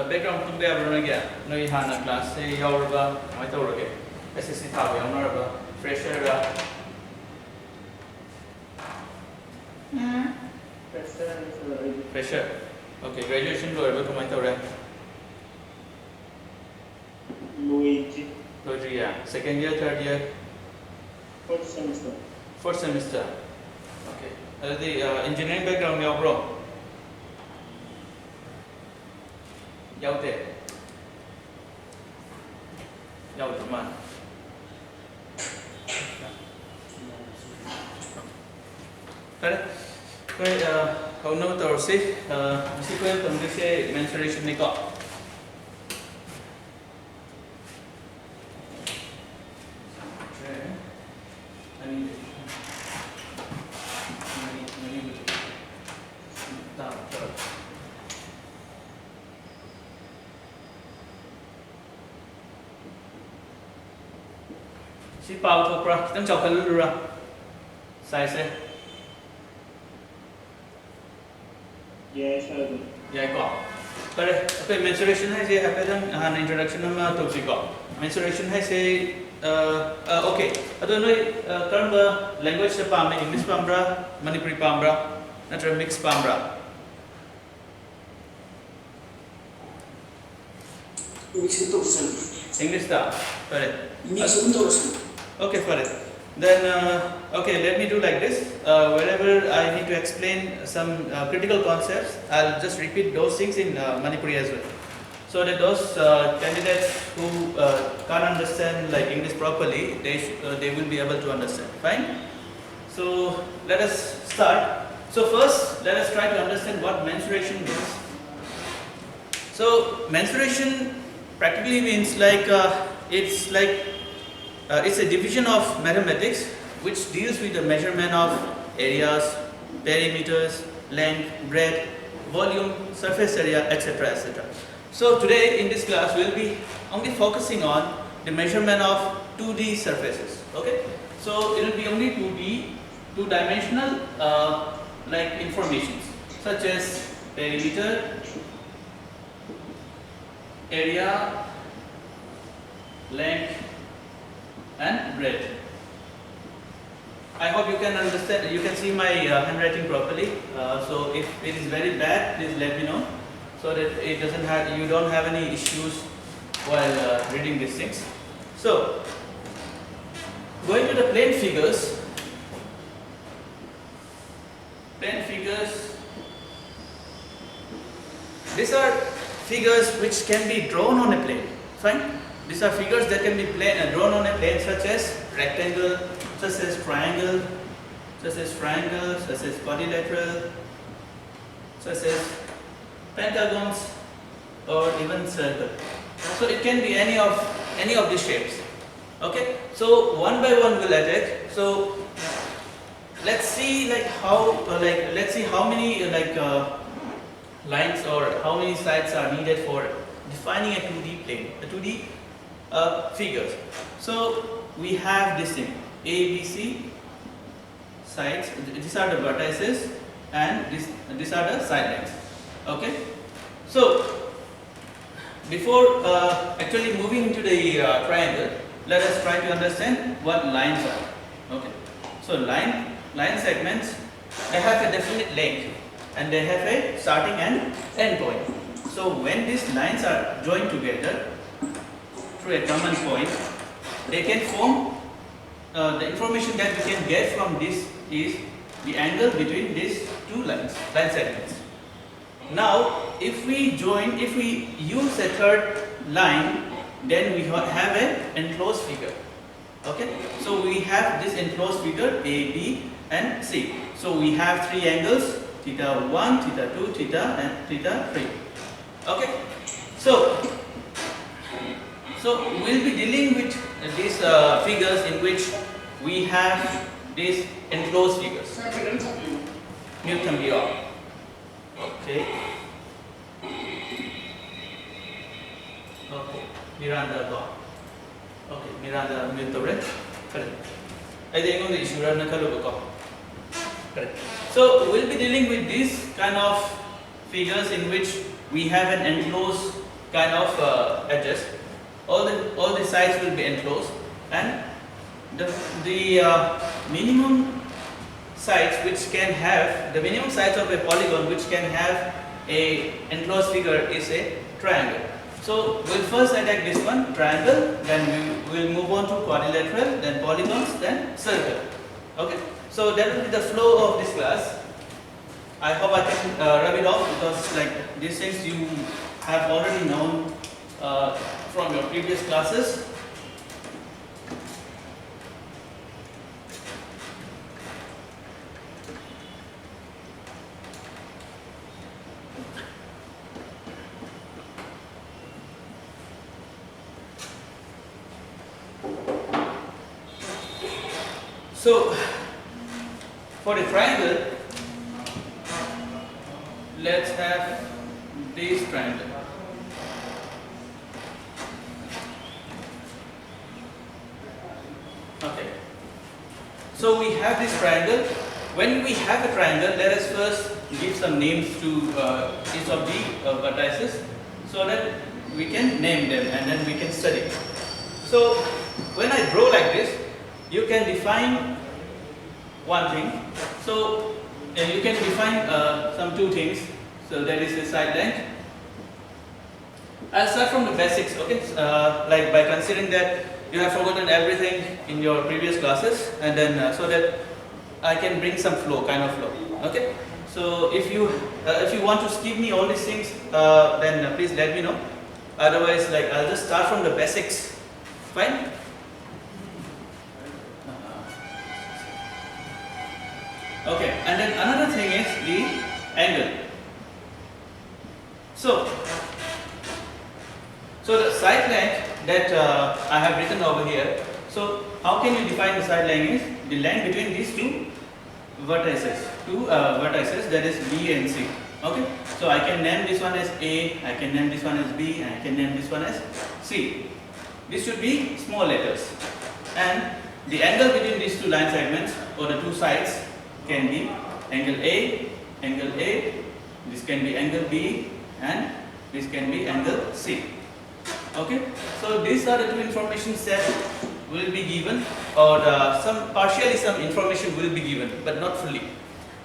background tung ba yabra na no hana class se yauraba mai tawrage SSC thaba yaunaraba fresher ra fresher okay graduation loiraba kamai tawre Luigi yeah second year third year fourth semester okay the engineering background yaubro yaute man Kare how no torsi sequence tumde se mensuration ni ko si pau thok ra kitang chawkal lu ra size se yes sir yeah ko kare okay mensuration hai se hapedan han introduction ma to si ko mensuration hai se okay ado noi karamba language se pam english pambra manipuri pambra natra mix pambra English da kare okay for it then okay let me do like this wherever I need to explain some critical concepts I'll just repeat those things in Manipuri as well so that those candidates who can't understand like English properly they will be able to understand fine so let us start so first let us try to understand what mensuration means so mensuration practically means like it's a division of mathematics which deals with the measurement of areas, perimeters, length, breadth, volume, surface area, etc. etc. So today in this class we will be only focusing on the measurement of 2D surfaces. Okay, so it will be only 2D, two-dimensional like informations such as perimeter, area, length and breadth. I hope you can understand, you can see my handwriting properly. So if it is very bad, please let me know, so that it doesn't have, you don't have any issues while reading these things. So going to the plane figures. Plane figures. These are figures which can be drawn on a plane. Fine. These are figures that can be drawn on a plane such as rectangle, such as triangle, such as quadrilateral, such as pentagons or even circle. So it can be any of these shapes. Okay. So one by one we'll attack. So let's see like how let's see how many lines or how many sides are needed for defining a 2D plane, a 2D figures. So we have this thing A, B, C sides. These are the vertices and these are the side lines. Okay. So before actually moving into the triangle, let us try to understand what lines are. Okay. So line segments, they have a definite length and they have a starting and end point. So when these lines are joined together through a common point, they can form the information that we can get from this is the angle between these two line segments. Now if we use a third line, then we have an enclosed figure. Okay, so we have this enclosed figure A, B and C. So we have three angles, theta 1, theta 2, theta and theta 3. Okay, so we'll be dealing with these figures in which we have these enclosed figures. Newton beyond. Okay. Okay. Miranda gone. Okay. Miranda Newton. Correct. I think on the issue na kalugo. Correct. So we'll be dealing with these kind of figures in which we have an enclosed kind of edges. All the sides will be enclosed, and the minimum sides which can have the minimum sides of a polygon which can have a enclosed figure is a triangle. So we'll first attack this one, triangle, then we will move on to quadrilateral, then polygons, then circle. Okay, so that will be the flow of this class. I hope I can rub it off, because like these things you have already known from your previous classes. So for a triangle, let's have this triangle. Okay. So we have this triangle. When we have a triangle, let us first give some names to each of the vertices, so that we can name them and then we can study. So when I draw like this, you can define one thing. So you can define some two things. So that is the side length. I'll start from the basics, okay? Like by considering that you have forgotten everything in your previous classes, and then so that I can bring some flow, kind of flow, okay? So if you want to skip me all these things, then please let me know. Otherwise, like I'll just start from the basics. Fine? Okay, and then another thing is the angle. So the side length that I have written over here. So how can you define the side length? Is the length between these two vertices, that is B and C. Okay, so I can name this one as A, I can name this one as B, and I can name this one as C. This should be small letters, and the angle between these two line segments or the two sides can be angle A, this can be angle B, and this can be angle C. Okay, so these are the two informations that will be given, or partially some information will be given, but not fully.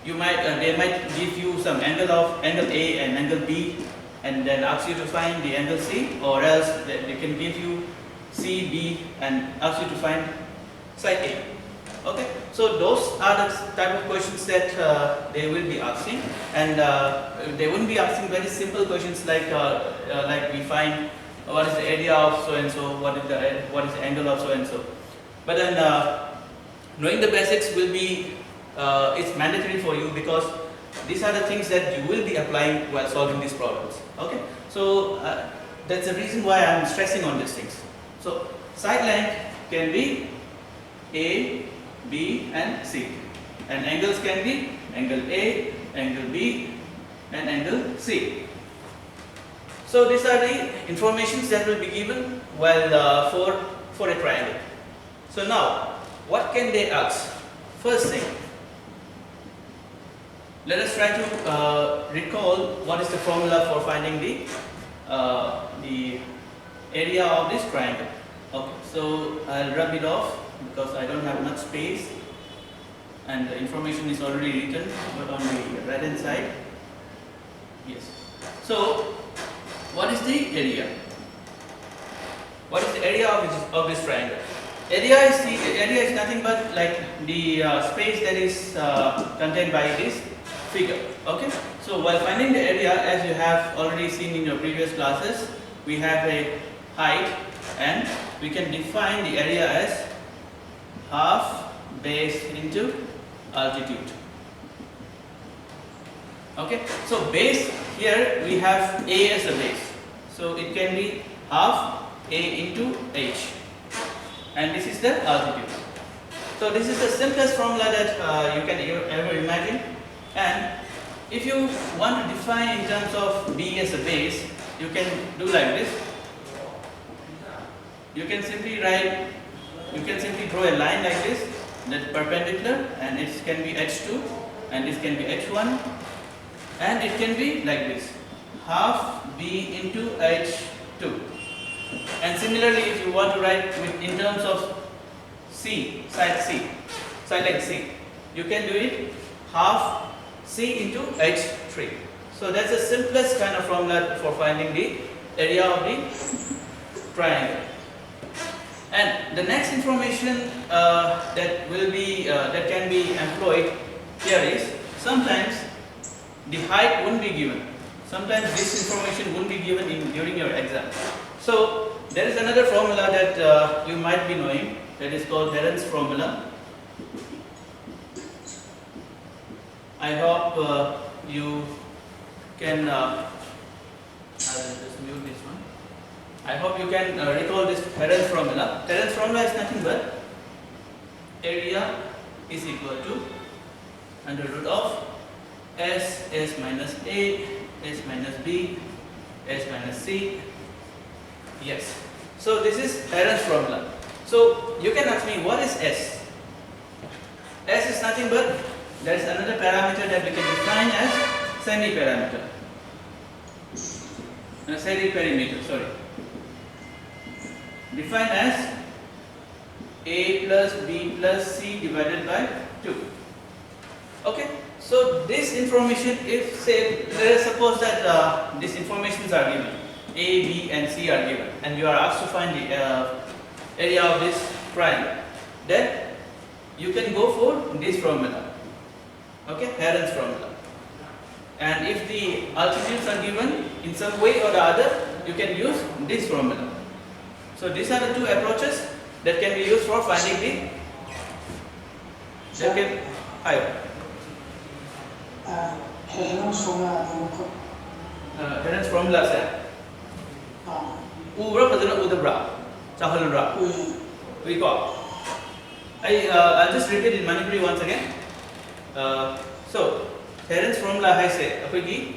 You might they might give you some angle A and angle B, and then ask you to find the angle C, or else they can give you C, B, and ask you to find side A. Okay, so those are the type of questions that they will be asking, and they wouldn't be asking very simple questions like we find what is the area of so and so, what is the angle of so and so. But then knowing the basics will be it's mandatory for you, because these are the things that you will be applying while solving these problems. Okay, so that's the reason why I am stressing on these things. So side length can be A, B, and C, and angles can be angle A, angle B, and angle C. So these are the informations that will be given while for a triangle. So now, what can they ask? First thing, let us try to recall what is the formula for finding the area of this triangle. Okay, so I'll rub it off because I don't have much space, and the information is already written, but on the right hand side. Yes. So what is the area? What is the area of this triangle? Area is nothing but like the space that is contained by this figure. Okay. So while finding the area, as you have already seen in your previous classes, we have a height, and we can define the area as half base into altitude. Okay, so base, here we have A as a base, so it can be half A into H, and this is the altitude. So this is the simplest formula that you can ever imagine. And if you want to define in terms of B as a base, you can do like this. You can simply draw a line like this, that's perpendicular, and it can be H2, and this can be H1, and it can be like this, half b into h2. And similarly, if you want to write in terms of c, side length c, you can do it half c into h3. So that's the simplest kind of formula for finding the area of the triangle. And the next information that can be employed here is sometimes the height won't be given. Sometimes this information won't be given during your exam. So there is another formula that you might be knowing, that is called Valence Formula. I hope you can. I will just mute this one. I hope you can recall this Herald formula. Herald formula is nothing but area is equal to under root of s minus a, s minus b, s minus c. Yes. So this is Herald's formula. So you can ask me, what is s? S is nothing but, there is another parameter that we can define as semi-parameter. Semi-perimeter, sorry. Defined as a plus b plus c divided by 2. Okay, so this information, if say, let us suppose that these informations are given, a, b and c are given, and you are asked to find the area of this triangle, then you can go for this formula, okay, Herald's formula. And if the altitudes are given in some way or the other, you can use this formula. So these are the two approaches that can be used for finding the Herald's formula. Herald's formula sir. Ubra padana udabra. Chahalura. We got. I'll just repeat in Manipuri once again. So Herald's formula hai se apagi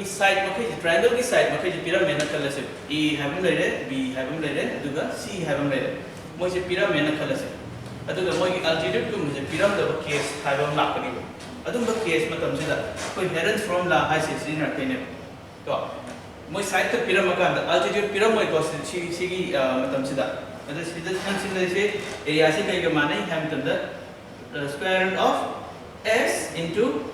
side makai triangle ki side makai pyramid na khala se e having laire b having laire aduga c having laire moi se pyramid na khala se aduga moi ki altitude ku muje pyramid ba case haibam lakani adum ba case matam sida koi Herald's formula hai se sinna tene to moi side ka pyramid ka altitude pyramid ko si gi matam sida adu sida consider se area se kai ga manai ham tam the square root of s into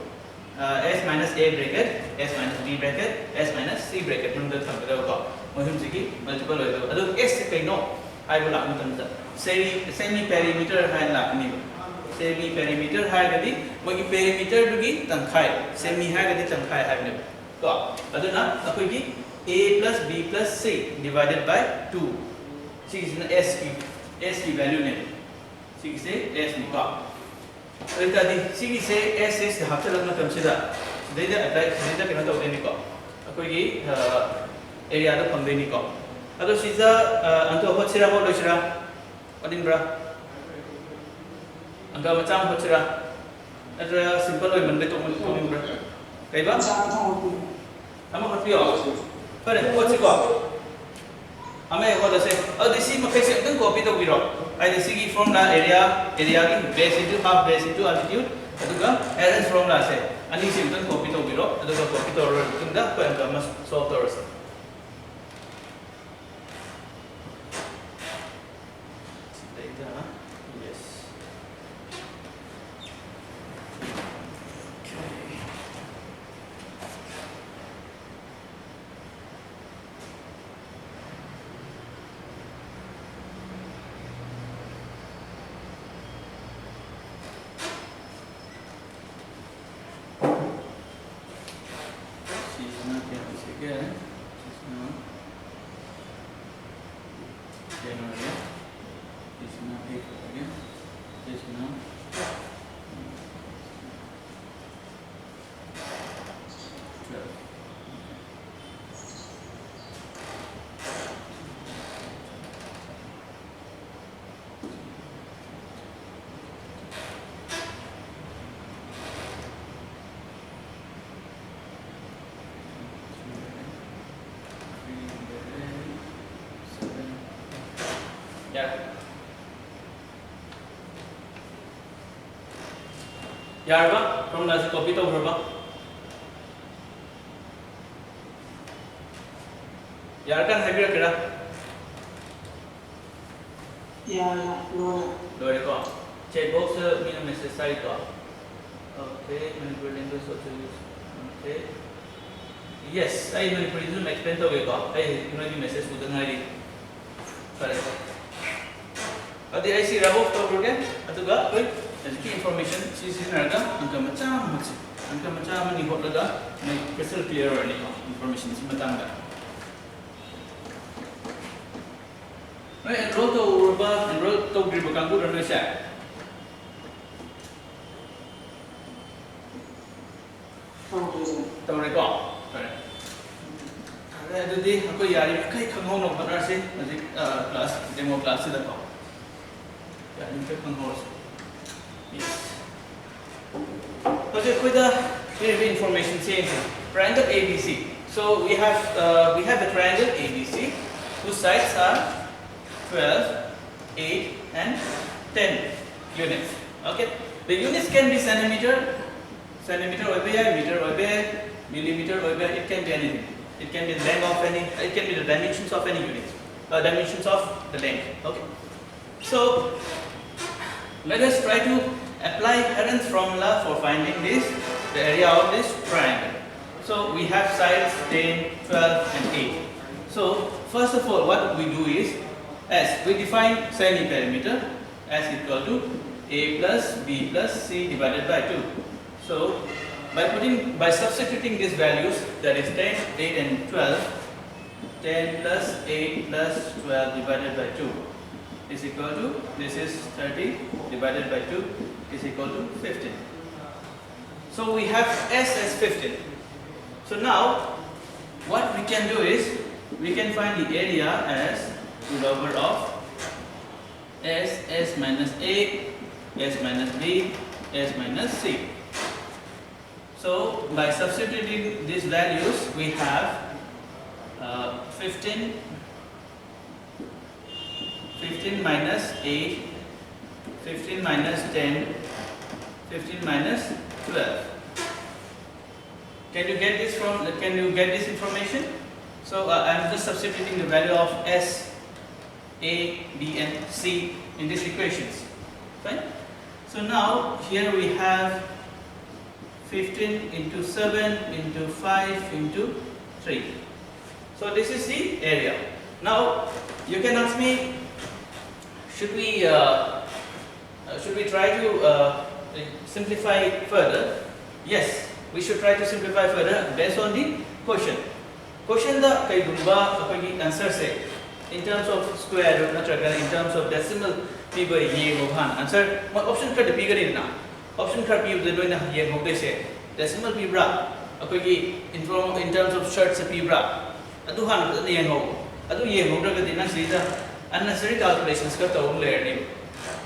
s minus a bracket, s minus b bracket, s minus c bracket. Number thumb below go. Mohim sigi multiple way. Ado s se no. I will not number. Semi perimeter hai la ni. Semi perimeter hai gadi. Mogi perimeter dugi tangkai. Semi hai gadi tangkai hai ni. Go. Ado na. Ako gi a plus b plus c divided by 2. Sigi s ki value ni. Sigi se s ni go. So tadi sigi se s is hafta lagna kamsida deda apply deda kena to deni ko akoi area da phang deni ko ado sija anto hochira ho lochira adin bra anga macam hochira ada simple oi mande to min bra kai ba ama hotio pare hochi ko ame ho da se disi makai se tang copy to biro I see formula area ki base into half base into altitude aduga Herald's formula se ani simple copy to biro aduga copy to tunda ko ang mas solve to rasa yes again, just now, January, this is now April again, this is now, Yarba from Nazi copy to Herba. Yarkan Habira Yeah, no. Lorico. Check box minimum side. Okay, manipulating this also use. Okay. Yes, I manipulate to explain the way. I the message with an ID. Correct. I see Rabo to again. Atuga, good. Key information. She's in Raga, and Kamacham, and Nihotaga, make crystal clear information. Matanga. Right, and roll to Urba and roll to Gribakangu and Rishak. Don't recall. Today, I come home of class, demo class. Yes. Okay, with the information change. Triangle ABC. So we have a triangle ABC whose sides are 12, 8, and 10 units. Okay. The units can be centimeter, meter, millimeter, it can be anything. It can be the length of any, it can be the dimensions of any unit, dimensions of the length. Okay. So let us try to apply Herald's formula for finding the area of this triangle. So we have sides 10, 12, and 8. So first of all, what we do is, as we define semi-perimeter as equal to a plus b plus c divided by 2. So by substituting these values, that is 10, 8 and 12, 10 plus 8 plus 12 divided by 2 is equal to, this is 30 divided by 2 is equal to 15. So we have S as 15. So now what we can do is, we can find the area as root over of S minus A, S minus B, S minus C. So by substituting these values, we have 15 minus 8, 15 minus 10, 15 minus 12. Can you get this information? So I am just substituting the value of S, A, B and C in these equations. Fine? So now here we have 15 into 7 into 5 into 3. So this is the area. Now you can ask me, should we try to simplify further? Yes, we should try to simplify further based on the question. Question the kai dumba apagi answer say in terms of square root natraga in terms of decimal piba ye mohan answer option ka piga ni na option ka pi the doina ye hokde se decimal pibra apagi in terms of short se pibra adu han the ye ho adu ye hodraga dina sida unnecessary calculations ka taw layer ni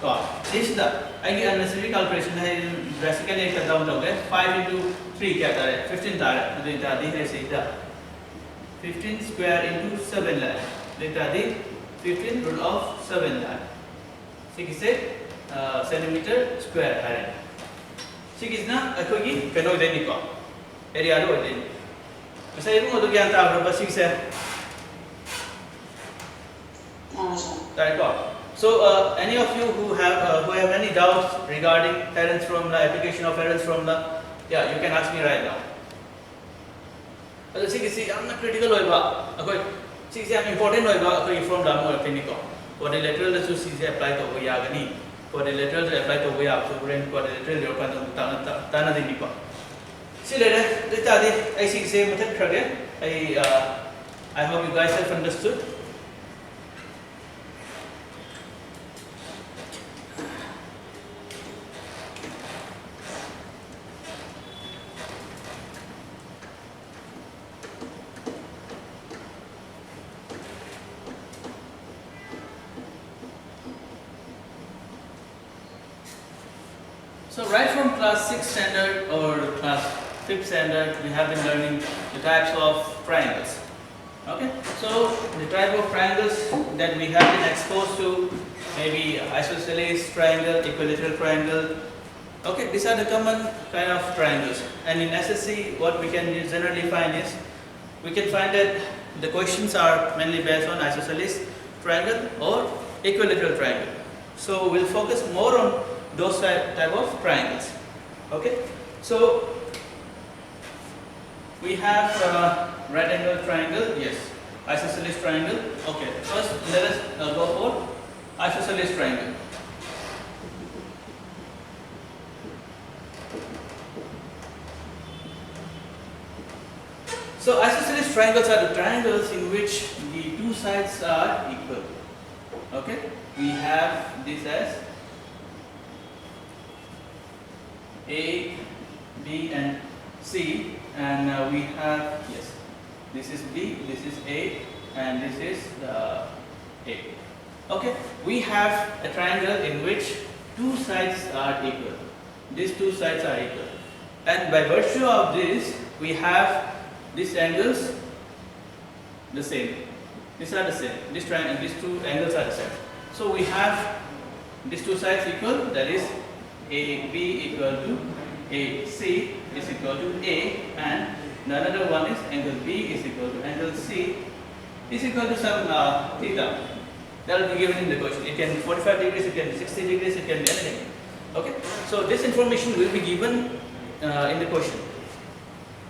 to this the agi unnecessary calculation hai basically ka down to 5 into 3 kya tare 15 tare adu ta di hai sida 15 square into 7 lakh. Data the 15 root of 7 lakh. Six is centimeter square area. Six is na akogi kano deni ko area ro deni. Masa ibu modu gyan ta berapa six hai? So any of you who have any doubts regarding Herald's formula, application of Herald's formula, yeah, you can ask me right now. So see, I'm not critical over. Okay, see, I'm important over. Okay, from the more technical. Quadrilateral is to see apply to Oyagani. Quadrilateral to apply to Oyag. So we're in quadrilateral. You're going to Tana the Nico. See later. I see same method. I hope you guys have understood. So right from class 6 standard or class 5th standard, we have been learning the types of triangles. Okay, so the type of triangles that we have been exposed to, maybe isosceles triangle, equilateral triangle. Okay, these are the common kind of triangles. And in SSC, what we can generally find is, we can find that the questions are mainly based on isosceles triangle or equilateral triangle. So we'll focus more on those type of triangles. Okay, so we have right angle triangle, yes, isosceles triangle. Okay, first let us go for isosceles triangle. So isosceles triangles are the triangles in which the two sides are equal. Okay, we have this as A, B and C, and we have, yes, this is B, this is A and this is A. Okay, we have a triangle in which two sides are equal. These two sides are equal, and by virtue of this we have these angles the same. These are the same. This triangle, these two angles are the same. So we have these two sides equal. That is, AB equal to AC is equal to A, and the another one is angle B is equal to angle C is equal to some theta. That will be given in the question. It can be 45 degrees, it can be 60 degrees, it can be anything. Okay. So this information will be given in the question.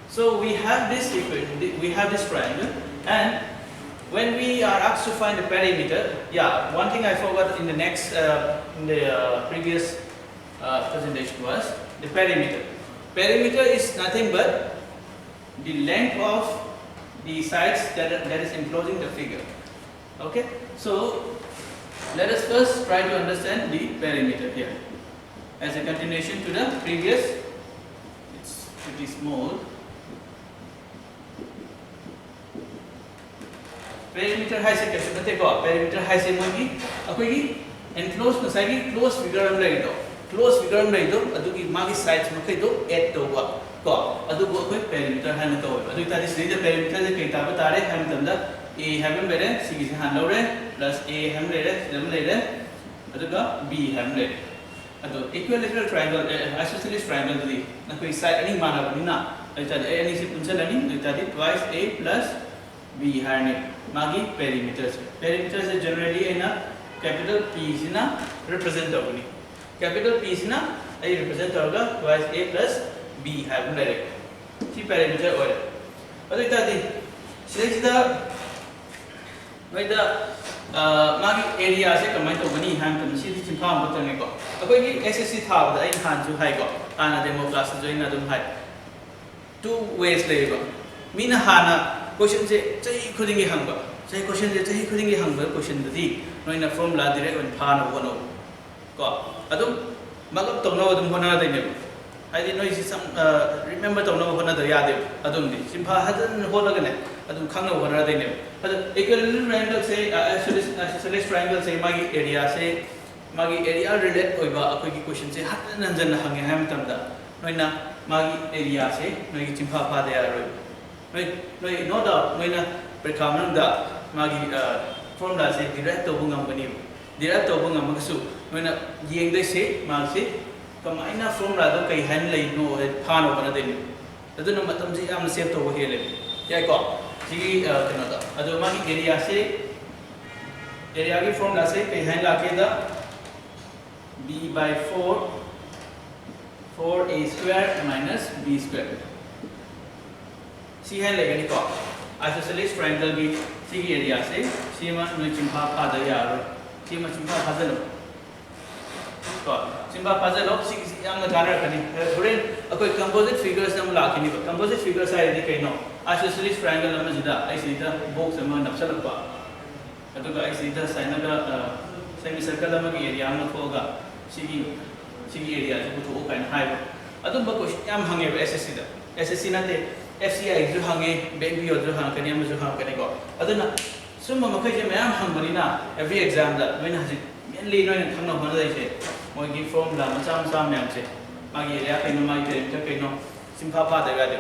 So we have this equation, we have this triangle, and when we are asked to find the perimeter, yeah, one thing I forgot in the next, previous presentation was the perimeter. Perimeter is nothing but the length of the sides that is enclosing the figure. Okay, so let us first try to understand the perimeter here. As a continuation to the previous, it's pretty small. Perimeter hai se kaise nate ko, perimeter hai se mogi akoi enclosed nasai close figure am lai do, close figure am lai do adugi magi sides makai do add to ba ko adugo akoi perimeter han to adu ta this the perimeter je kai ta ba tare ham tamda a ham mere sigi han lo re plus a ham le ham le aduga b ham le adu equilateral triangle isosceles triangle di nakoi side ani mana bani na aita a ani se punjalani aita di twice a plus b harne magi perimeters. Perimeters is generally in a capital P is in a represent ogni. Capital P is in a represent hoga twice a plus b have direct. See perimeter or other tadi. Select the magi area se combine to many hand to see this in palm button go. Akoi SSC thab the hand to high go. Ana demo class join adum high. Two ways labor. Mina hana question se chahi khudingi hangba chahi question se chahi khudingi hangba question dadi noina formula direct on phana wono ko adum magap tongna adum hona dai ne haidi noi si some remember tongna hona da yade adum di simpha hadan hola gane adum khangna hona dai ne adu equilateral triangle se isosceles triangle se magi area relate oiba akoi ki question se hadan jan hange ham tamda noina magi area se noi ki simpha pha de aroi no doubt noina prekhaman da magi formula se direct to bungam bani direct to bungam magasu noina yeng dai se ma se kamaina formula do kai han lai no phano bana dei aduna matam ji am save to hele yai ko ji kena da adu magi area ki formula se kai han la ke da b by 4a square minus b square. C है लेकिन को isosceles triangle की C की area से C में no Chimpa फादा यार C में चिंपा फादा लो को चिंपा फादा लो C हम ना गाना करनी बुरे अकोई composite figures हम लाके नहीं बा composite figures है यदि कहीं नो isosceles triangle हम जिदा ऐसे इधर box हम नक्शा लगवा अतो का ऐसे इधर साइना का semicircle हम की area हम होगा C की area जो कुछ वो kind high अतो बकोश हम हंगे SSC ना ते FCI जो हंगे बैंक भी जो हंग करने में जो हंग करने को अदुना सुम्मा मखै जे मैम हंग बनिना every exam दा नोइन हजि mainly नोइन खंगना होना दै छे मोगी formula मचा मैम छे मागी एरिया कैनो मागी perimeter कैनो सिम्पा पा देगा दे.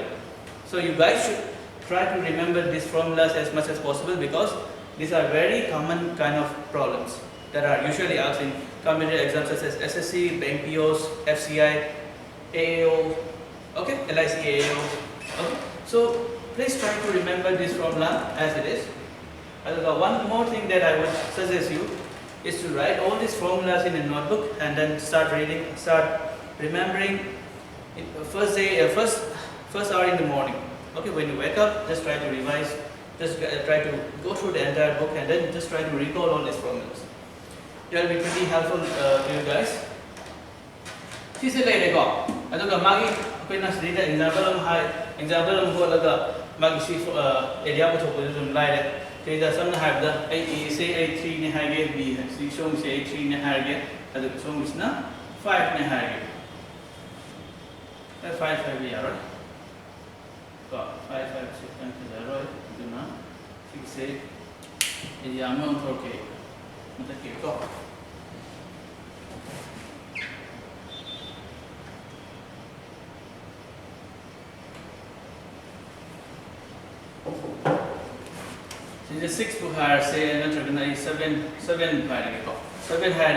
So you guys should try to remember these formulas as much as possible because these are very common kind of problems that are usually asked in competitive exams such as SSC, bank POs, FCI, AAO, okay, LIC AAO. Okay. So please try to remember this formula as it is. One more thing that I would suggest you is to write all these formulas in a notebook and then start reading, start remembering. First hour in the morning. Okay, when you wake up, just try to revise, just try to go through the entire book and then just try to recall all these formulas. It will be pretty helpful to you guys. This is like go. Magi, example magi area area some have the A say A3 ne hage B C show say A3 ne hage show is na 5 ne hage 5 right? Got 5 6 times 0 do na 6 8 area amount okay go. The 6 book had say another 7 had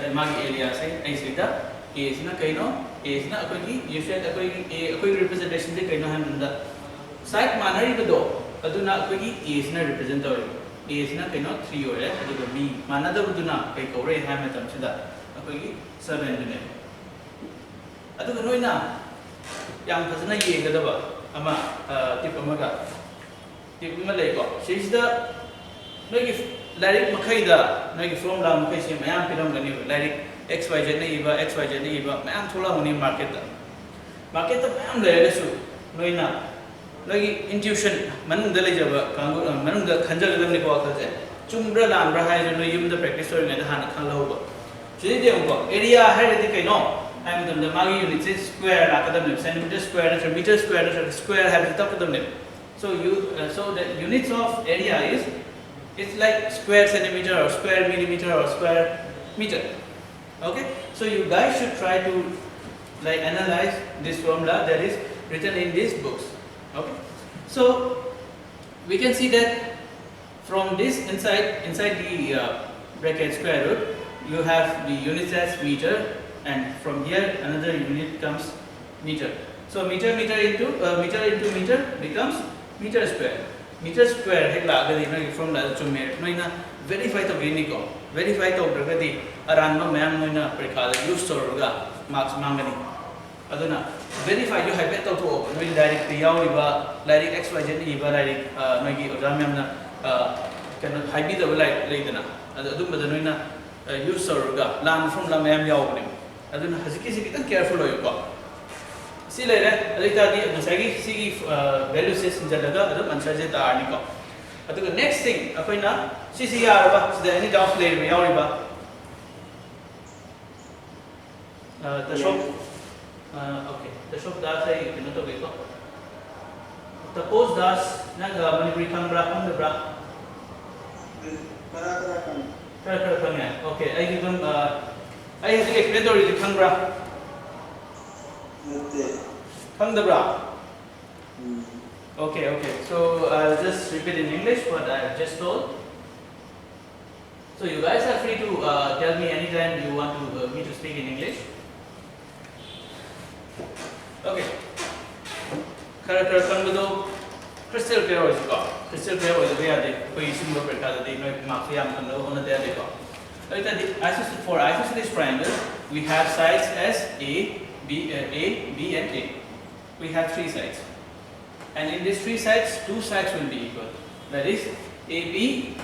a magi area say I see that A is not kaino, A is not a you said a quick representation the kaino hand the side manner the door. Aduna quickie A is not representative. A is not kaino 3 or B. Manada Uduna, Pekore, Hamilton, Sida, a quickie 7 in the name. Aduna young person a year the Ama Tipamaga. She's the Larry Makaida, Nagi from Lam Kashi, Mayam Pilam, Larry XYZ Neva, XYZ Neva, Mam Tola Muni market. Market the Mam Lesu, Noina, Lagi intuition, Manu Delejava, Kangu, Manu the Kanjal Nikoka, Chumbra Lambra has no even the practice or in the hand Kanlova. She didn't go. Area had a no. And the Magi unit is square, academic, centimeter square, meter square, square have the top of the name. So so the units of area is it's like square centimeter or square millimeter or square meter. Okay, so you guys should try to like analyze this formula that is written in these books. Okay, so we can see that from this inside the bracket square root you have the units as meter, and from here another unit comes meter. So meter into meter becomes meter square. Meter square है from the chummer noina verify the vinico verify the pragati aranma mam noina prekala use sorga marks mangani aduna verify you have better to open direct yawiba direct xyz iba direct noigi ramyamna can high be the like later adum noina use sorga lan from la mam yawni aduna haziki sikitan careful hoyo see later, later the Sagi value system Jadaga, and Sajeta Arnico. But the next thing, Apina, CCR, the any doubt later, Yauriba. The shop, okay, the shop does a Pinotovico. The post does Naga Manipuri Kambra on the bra. Okay, I give them, I have to explain the Kambra. Kangdabra. Okay. So I'll just repeat in English what I have just told. So you guys are free to tell me anytime you want me to speak in English. Okay. Character Kangdo crystal clear is got. Crystal clear is where the position of the Mafiam and on the day. For isosceles triangles, we have sides as A, B, and A. We have 3 sides, and in these 3 sides, 2 sides will be equal. That is AB.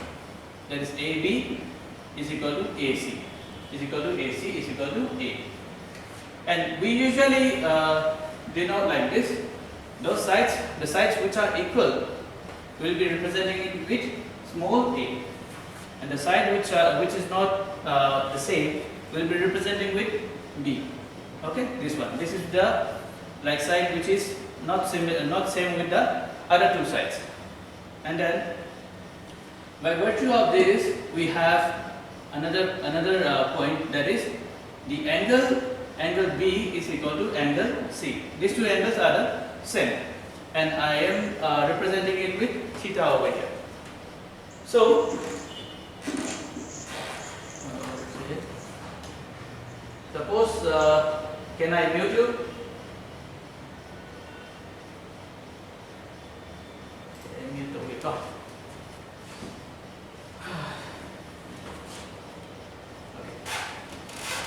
That is AB is equal to AC. Is equal to AC is equal to A. And we usually denote like this. Those sides, the sides which are equal, will be representing it with small a, and the side which is not the same will be representing with B. Okay, this one. This is the like side which is not same with the other 2 sides. And then by virtue of this, we have another point, that is the angle B is equal to angle C. These 2 angles are the same, and I am representing it with theta over here. So suppose can I mute you? go.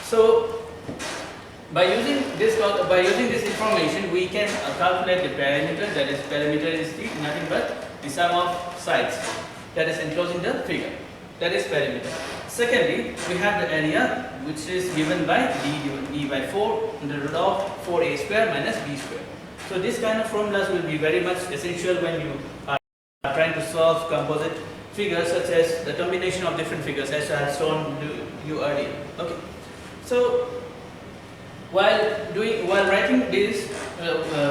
So by using this information, we can calculate the perimeter. That is, perimeter is nothing but the sum of sides that is enclosed in the figure. That is perimeter. Secondly, we have the area, which is given by d by 4 under root of 4a square minus b square. So this kind of formulas will be very much essential when you are trying to solve composite figures, such as the combination of different figures, as I have shown you earlier. Okay. So while writing this,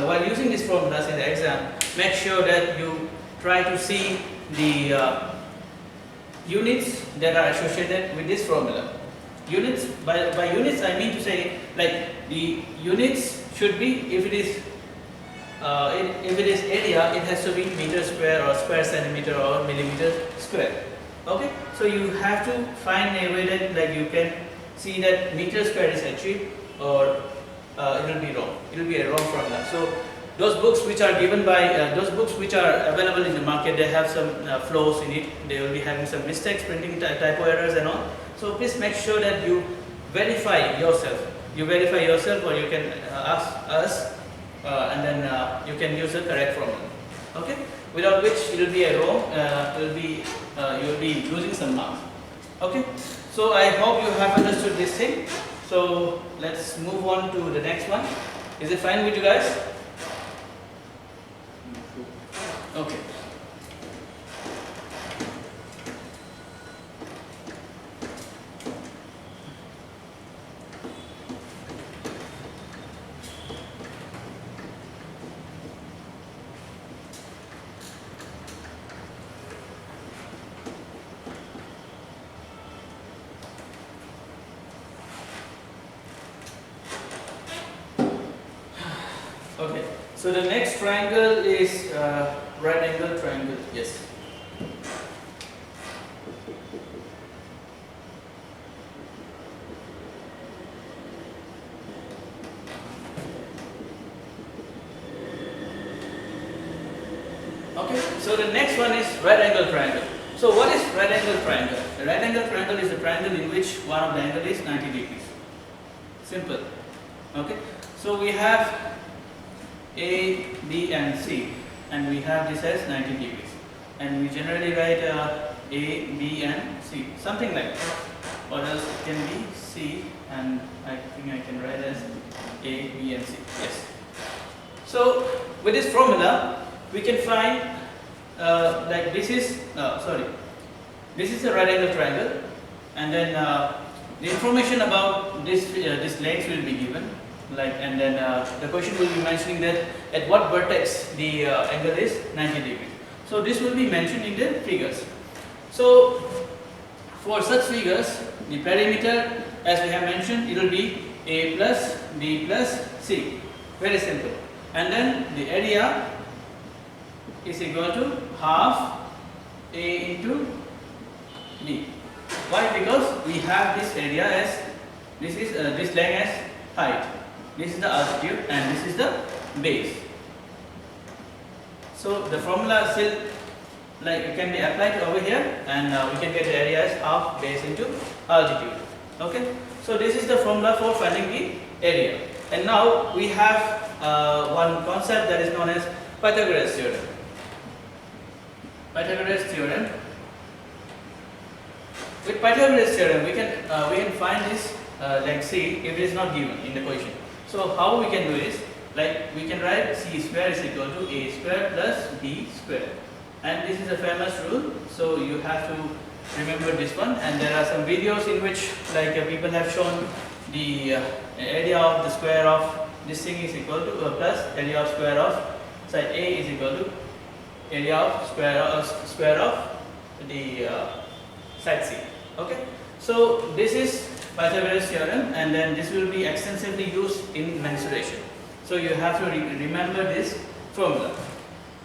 while using these formulas in the exam, make sure that you try to see the units that are associated with this formula. Units, by units I mean to say, like, the units should be, if it is area, it has to be meter square or square centimeter or millimeter square. Okay, so you have to find a way that, like, you can see that meter square is achieved, or it will be wrong. It will be a wrong formula. So those books which are given by those books which are available in the market, they have some flaws in it. They will be having some mistakes, printing typo errors and all. So please make sure that you verify yourself. You verify yourself, or you can ask us, and then you can use the correct formula. Okay, without which it will be a wrong. You will be losing some marks. Okay, so I hope you have understood this thing. So let's move on to the next one. Is it fine with you guys? Okay. Okay, so the next triangle is right angle triangle. Yes. Okay, so the next one is right angle triangle. So what is right angle triangle? The right angle triangle is a triangle in which one of the angle is 90 degrees. Simple. Okay, so we have A, B and C, and we have this as 90 degrees, and we generally write A, B and C, something like that, or else it can be C, and I think I can write as A, B and C. Yes. So with this formula we can find like this is this is a right angle triangle, and then the information about this length will be given. Like, and then the question will be mentioning that at what vertex the angle is 90 degrees. So this will be mentioned in the figures. So for such figures, the perimeter, as we have mentioned, it will be A plus B plus C. Very simple. And then the area is equal to half A into B. Why? Because we have this area as this length as height. This is the altitude and this is the base. So the formula still, like, it can be applied over here, and we can get the area as half base into altitude. Okay. So this is the formula for finding the area. And now we have one concept that is known as Pythagoras Theorem. Pythagoras Theorem. With Pythagoras Theorem, we can find this length C if it is not given in the question. So how we can do is, like, we can write C square is equal to A square plus B square, and this is a famous rule, so you have to remember this one. And there are some videos in which, like, people have shown the area of the square of this thing is equal to plus area of square of side A is equal to area of square of the side C. Okay, so this is Pythagoras theorem, and then this will be extensively used in mensuration. So you have to remember this formula.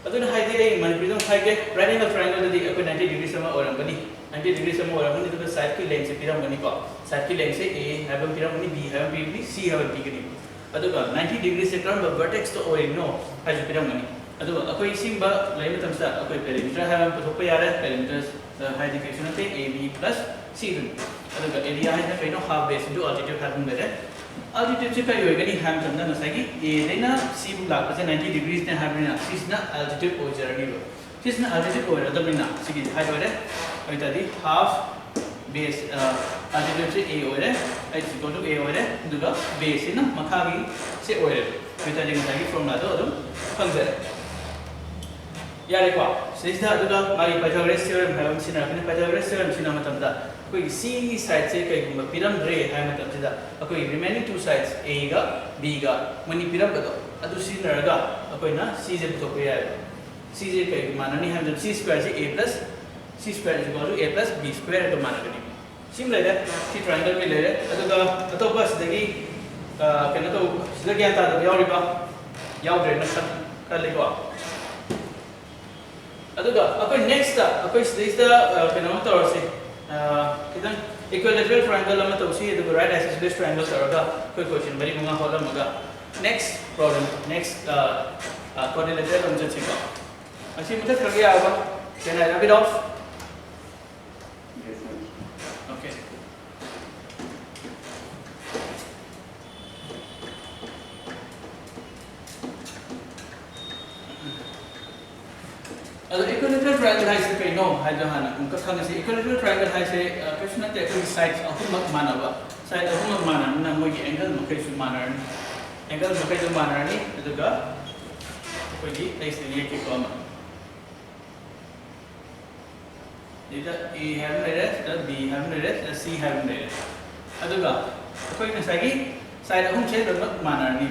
Aduna haide manipulum haige right angle triangle di aku 90 degree sama orang bani 90 degree sama orang bani, तो side की length से पिराम बनी को side की length से A have पिराम बनी B have B C have B करी अदुगा 90 degree से कर्म vertex तो ओए no have पिराम बनी ꯑꯗꯨ ꯑꯩꯈꯣꯏ ꯁꯤꯡꯕ ꯂꯩꯕ ꯃꯇꯝꯁꯤꯗ ꯑꯩꯈꯣꯏ ꯄꯦꯔꯤꯃꯤꯇꯔ ꯍꯥꯏꯕ ꯑꯃ ꯄꯨꯊꯣꯛꯄ ꯌꯥꯔꯦ ꯄꯦꯔꯤꯃꯤꯇꯔ ꯍꯥꯏꯗꯤ ꯀꯩꯁꯨ ꯅꯠꯇꯦ AB + C ꯗꯨꯅꯤ ꯑꯗꯨꯒ ꯑꯦꯔꯤꯌꯥ ꯍꯥꯏꯅ ꯀꯩꯅꯣ half base into altitude ꯍꯥꯏꯕ ꯑꯃ ꯂꯩꯔꯦ altitude ꯀꯩ ꯑꯣꯏꯒꯅꯤ ꯍꯥꯏꯕ ꯃꯇꯝꯗ ꯉꯁꯥꯏꯒꯤ A ꯗꯩꯅ C ꯕꯨ ꯂꯥꯛꯄꯁꯦ 90 degrees ꯅꯦ ꯍꯥꯏꯕꯅꯤꯅ ꯁꯤꯁꯤꯅ altitude ꯑꯣꯏꯖꯔꯅꯤꯕ ꯁꯤꯁꯤꯅ altitude ꯑꯣꯏꯔꯗꯕꯅꯤꯅ ꯁꯤꯒꯤ ꯍꯥꯏꯠ ꯑꯣꯏꯔꯦ ꯑꯗꯨꯗꯤ half base altitude ꯁꯦ A ꯑꯣꯏꯔꯦ h = A ꯑꯣꯏꯔꯦ ꯑꯗꯨꯒ base ꯁꯤꯅ ꯃꯈꯥꯒꯤ ꯁꯦ ꯑꯣꯏꯔꯦ ꯑꯗꯨꯗꯤ ꯉꯁꯥꯏꯒꯤ ꯐꯣꯔꯃꯨꯂꯥꯗꯣ ꯑꯗꯨꯝ ꯐꯪꯖꯔꯦ ꯌꯥꯔꯦꯀꯣ ꯁꯤꯁꯤꯗ ꯑꯗꯨꯒ ꯃꯥꯒꯤ Pythagoras Theorem ꯍꯥꯏꯕ ꯑꯃ ꯁꯤꯖꯤꯟꯅꯔꯛꯀꯅꯤ Pythagoras Theorem ꯁꯤꯖꯤꯟꯅꯕ ꯃꯇꯝꯗ ꯑꯩꯈꯣꯏꯒꯤ C ꯁꯥꯏꯗꯁꯦ ꯀꯩꯒꯨꯝꯕ ꯄꯤꯔꯝꯗ꯭ꯔꯦ ꯍꯥꯏꯕ ꯃꯇꯝꯁꯤꯗ ꯑꯩꯈꯣꯏꯒꯤ remaining two sides A ꯒ B ꯒ ꯃꯣꯏꯅꯤ ꯄꯤꯔꯝꯕꯗꯣ ꯑꯗꯨ ꯁꯤꯖꯤꯟꯅꯔꯒ ꯑꯩꯈꯣꯏꯅ C ꯁꯦ ꯄꯨꯊꯣꯛꯄ ꯌꯥꯏꯕ C ꯁꯦ ꯀꯩꯒ ꯃꯥꯟꯅꯅꯤ ꯍꯥꯏꯕꯗ C square ꯁꯦ A plus C square = A plus B square ꯒ ꯃꯥꯟꯅꯒꯅꯤ ꯁꯤꯝ ꯂꯩꯔꯦ ꯁꯤ triangle ꯒꯤ ꯂꯩꯔꯦ ꯑꯗꯨꯒ ꯑꯇꯣꯞꯄ ꯁꯤꯗꯒꯤ ꯀꯩꯅꯣ ꯇꯧ ꯁꯤꯗ ꯒ꯭ꯌꯥꯟ ꯇꯥꯗꯕ ꯌꯥꯎꯔꯤꯕ ꯌꯥꯎꯗ꯭ꯔꯦꯅ ꯈꯜꯂꯤꯀꯣ ꯑꯗꯨꯒ ꯑꯩꯈꯣꯏ ꯅꯦꯛꯁꯇ ꯑꯩꯈꯣꯏ ꯁꯤꯗꯩꯁꯤꯗ ꯀꯩꯅꯣꯃ ꯇꯧꯔꯁꯤ खिदंग इक्विलैटरल ट्रायंगल अमा तौसी अदुगा राइट आइसोसेलेस ट्रायंगल तौरगा कोई क्वेश्चन बरी मंगा होलमगा नेक्स्ट प्रॉब्लम नेक्स्ट क्वाड्रिलेटरल हम चेको अच्छी मतलब करके आवा can I rub it of okay equilateral triangle है से कई नो है जो हाना उनका खाने से इक्विलैटरल ट्रायंगल है से क्वेश्चन है कि साइड्स अहुमक मानवा साइड अहुमक मानन ना मोगी एंगल मके सु मानन एंगल मके जो मानरनी अदुगा कोई ऐसे ये के कॉम इधर A have direct the B have direct the C have direct अदुगा कोई नसागी साइड अहुम से रमक मानरनी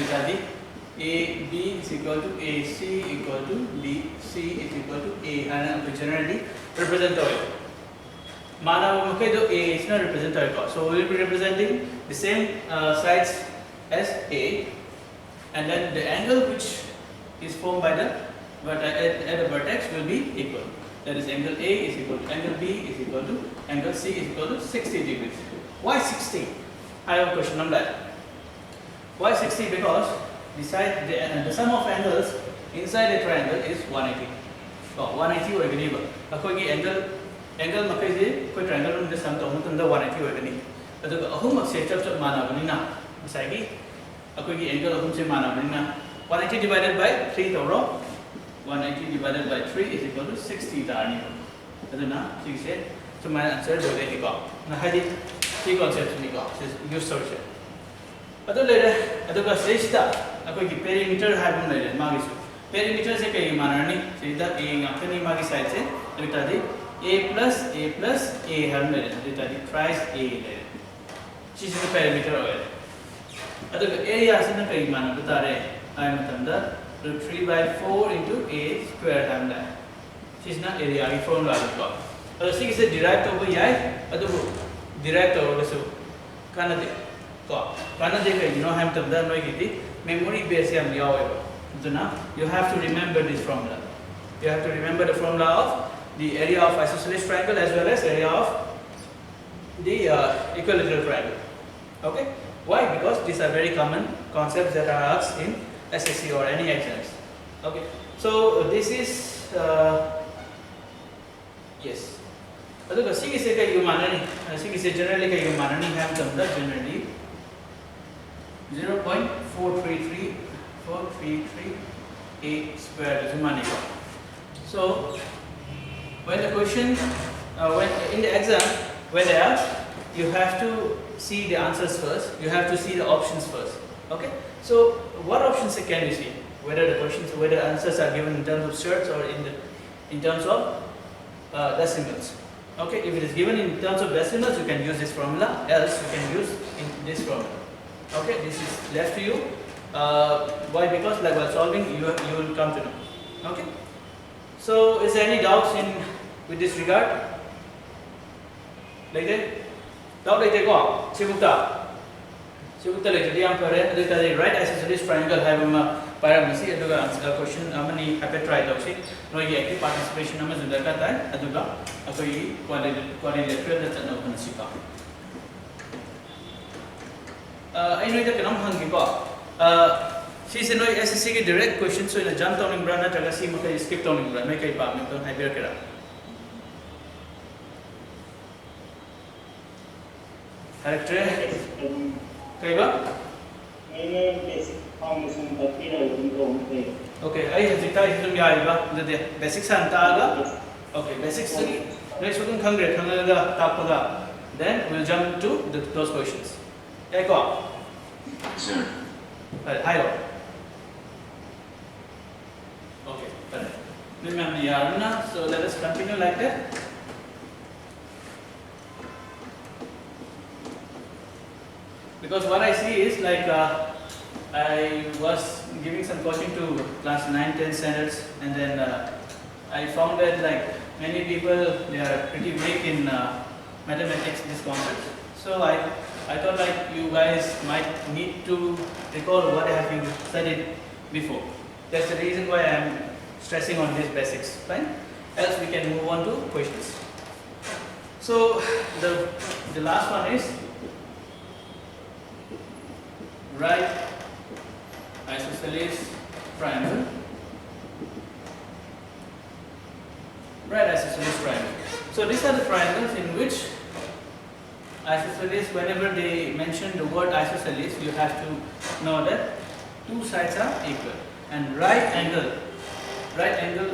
रिजादी A B is equal to A C equal to B C is equal to A and generally represent it. Mana okay though A is not represented, so we will be representing the same sides as A, and then the angle which is formed by the at the vertex will be equal. That is angle A is equal to angle B is equal to angle C is equal to 60 degrees. Why 60? I have a question on that. Why 60? Because the sum of angles inside a triangle is 180. So 180 होएगा अखोगी angle मके से कोई triangle में the sum तो हम तुम दा 180 होएगा नहीं अतो अहुम से चप माना बनी ना मिसागी अखोगी angle अहुम से माना बनी ना 180 divided by 3 तो रो 180 divided by 3 is equal to 60 दारनी अतो ना ठीक से तो my answer हो गया हिको ना हदी ये concept हिको use solution अतो लेरे अतो का श्रेष्ठता अखोगी perimeter है बन लेरे मागिसु perimeter से कई मानरनी सीधा A ngakani magi side से इतादी A plus A है लेरे इतादी thrice A लेरे चीज़ का perimeter होगा अतो का area से ना कई मानर बता रहे आई मतलब दा √3/4 into A square है लेरे चीज़ ना area की formula लिखो अतो सी किसे derive तो वो यार अतो वो derive तो वो कैसे करना दे you know हम तब दा नोई किती memory base हम लिया हुआ है so now you have to remember this formula you have to remember the formula of the area of isosceles triangle as well as area of the equilateral triangle okay why because these are very common concepts that are asked in SSC or any exams okay so this is yes अदुगा सिगी से कई माननी सिगी से generally कई माननी है हम तब दा generally 0.433 A square is maniko. So when the question when in the exam when they ask you have to see the answers first, you have to see the options first. Okay, so what options can you see, whether the questions whether answers are given in terms of shirts or in terms of decimals. Okay, if it is given in terms of decimals you can use this formula, else you can use in this formula. Okay, this is left to you. Why? Because like while solving, you will come to know. Okay. So, is there any doubts in with this regard? Like that? Doubt like that? Go. Sibukta like that. Yang kare. Like that. Right isosceles triangle have paramasi. Aduga answer question. Amani happy try doubt si. No ye active participation nama zunda kata hai. Aduga. Ako ye quadrilateral na tanong panasika. I know that kanam hangi ko. Sise noi SSC ki direct question so ina jump tawningbra natraga si makai skip tawningbra mai kai pam to haibirkera. Character kaiba basic formation okay ai hajita isum yaiba the basic santaga okay basics next we can khangre tapaga then we'll jump to those questions. Eko Sir. hi okay remember yarna so let us continue like that. Because what I see is like I was giving some coaching to class 9, 10 standards, and then I found that like many people they are pretty weak in mathematics this concept. So I thought like you guys might need to recall what have you studied before. That's the reason why I am stressing on these basics. Fine. Else we can move on to questions. So the last one is write isosceles triangle. Write isosceles triangle. So these are the triangles in which isosceles, whenever they mention the word isosceles, you have to know that two sides are equal. And right angle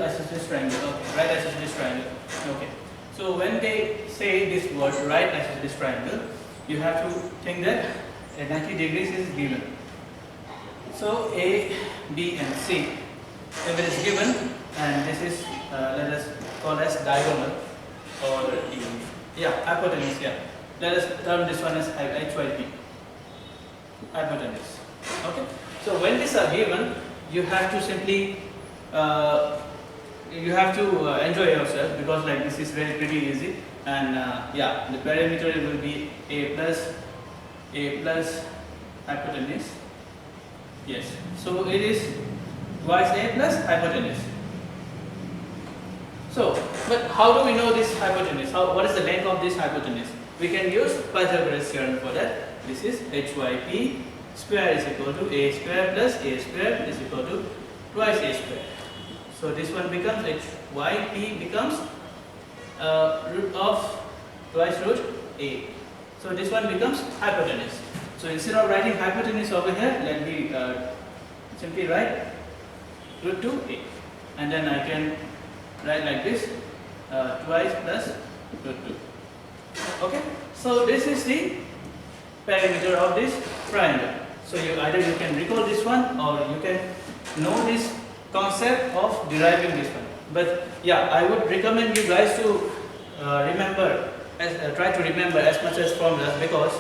isosceles triangle. Okay, right isosceles triangle. Okay. So when they say this word right isosceles triangle, you have to think that 90 degrees is given. So A, B and C, if it is given, and this is let us call as diagonal or hypotenuse. Yeah, let us term this one as HYP, hypotenuse. Okay. So when these are given, you have to simply enjoy yourself because like this is pretty easy, and the perimeter will be A plus hypotenuse. Yes. So it is twice A plus hypotenuse. So, but how do we know this hypotenuse? What is the length of this hypotenuse? We can use Pythagoras Theorem for that. This is HYP square is equal to A square plus A square is equal to twice A square. So this one becomes HYP becomes root of twice root A. So this one becomes hypotenuse. So instead of writing hypotenuse over here, let me simply write root 2a, and then I can write like this twice plus root 2. Okay. So this is the perimeter of this triangle. So either you can recall this one or you can know this concept of deriving this one. But yeah, I would recommend you guys to try to remember as much as formulas, because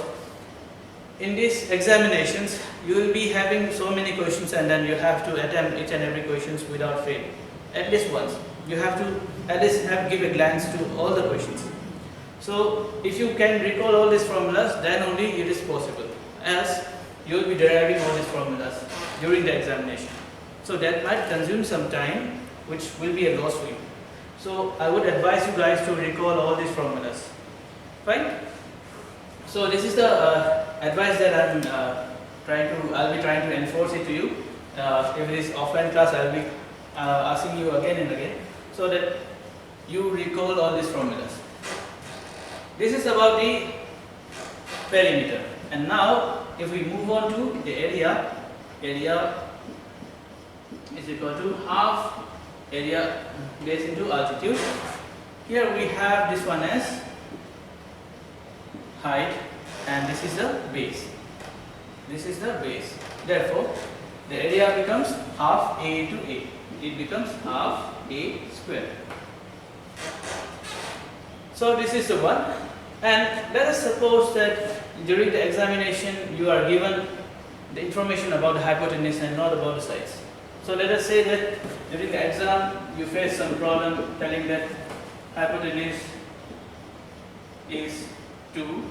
in these examinations you will be having so many questions and then you have to attempt each and every questions without fail. At least once. You have to at least give a glance to all the questions. So if you can recall all these formulas, then only it is possible. Else you will be deriving all these formulas during the examination. So that might consume some time, which will be a loss for you. So I would advise you guys to recall all these formulas. Fine? So this is the advice that I'll be trying to enforce it to you. If it is offline class, I'll be asking you again and again, so that you recall all these formulas. This is about the perimeter. And now, if we move on to the area is equal to half area base into altitude. Here we have this one as height, and this is the base. This is the base. Therefore, the area becomes half A to A. It becomes half A square. So this is the one. And let us suppose that during the examination you are given the information about the hypotenuse and not about the sides. So let us say that during the exam you face some problem telling that hypotenuse is 2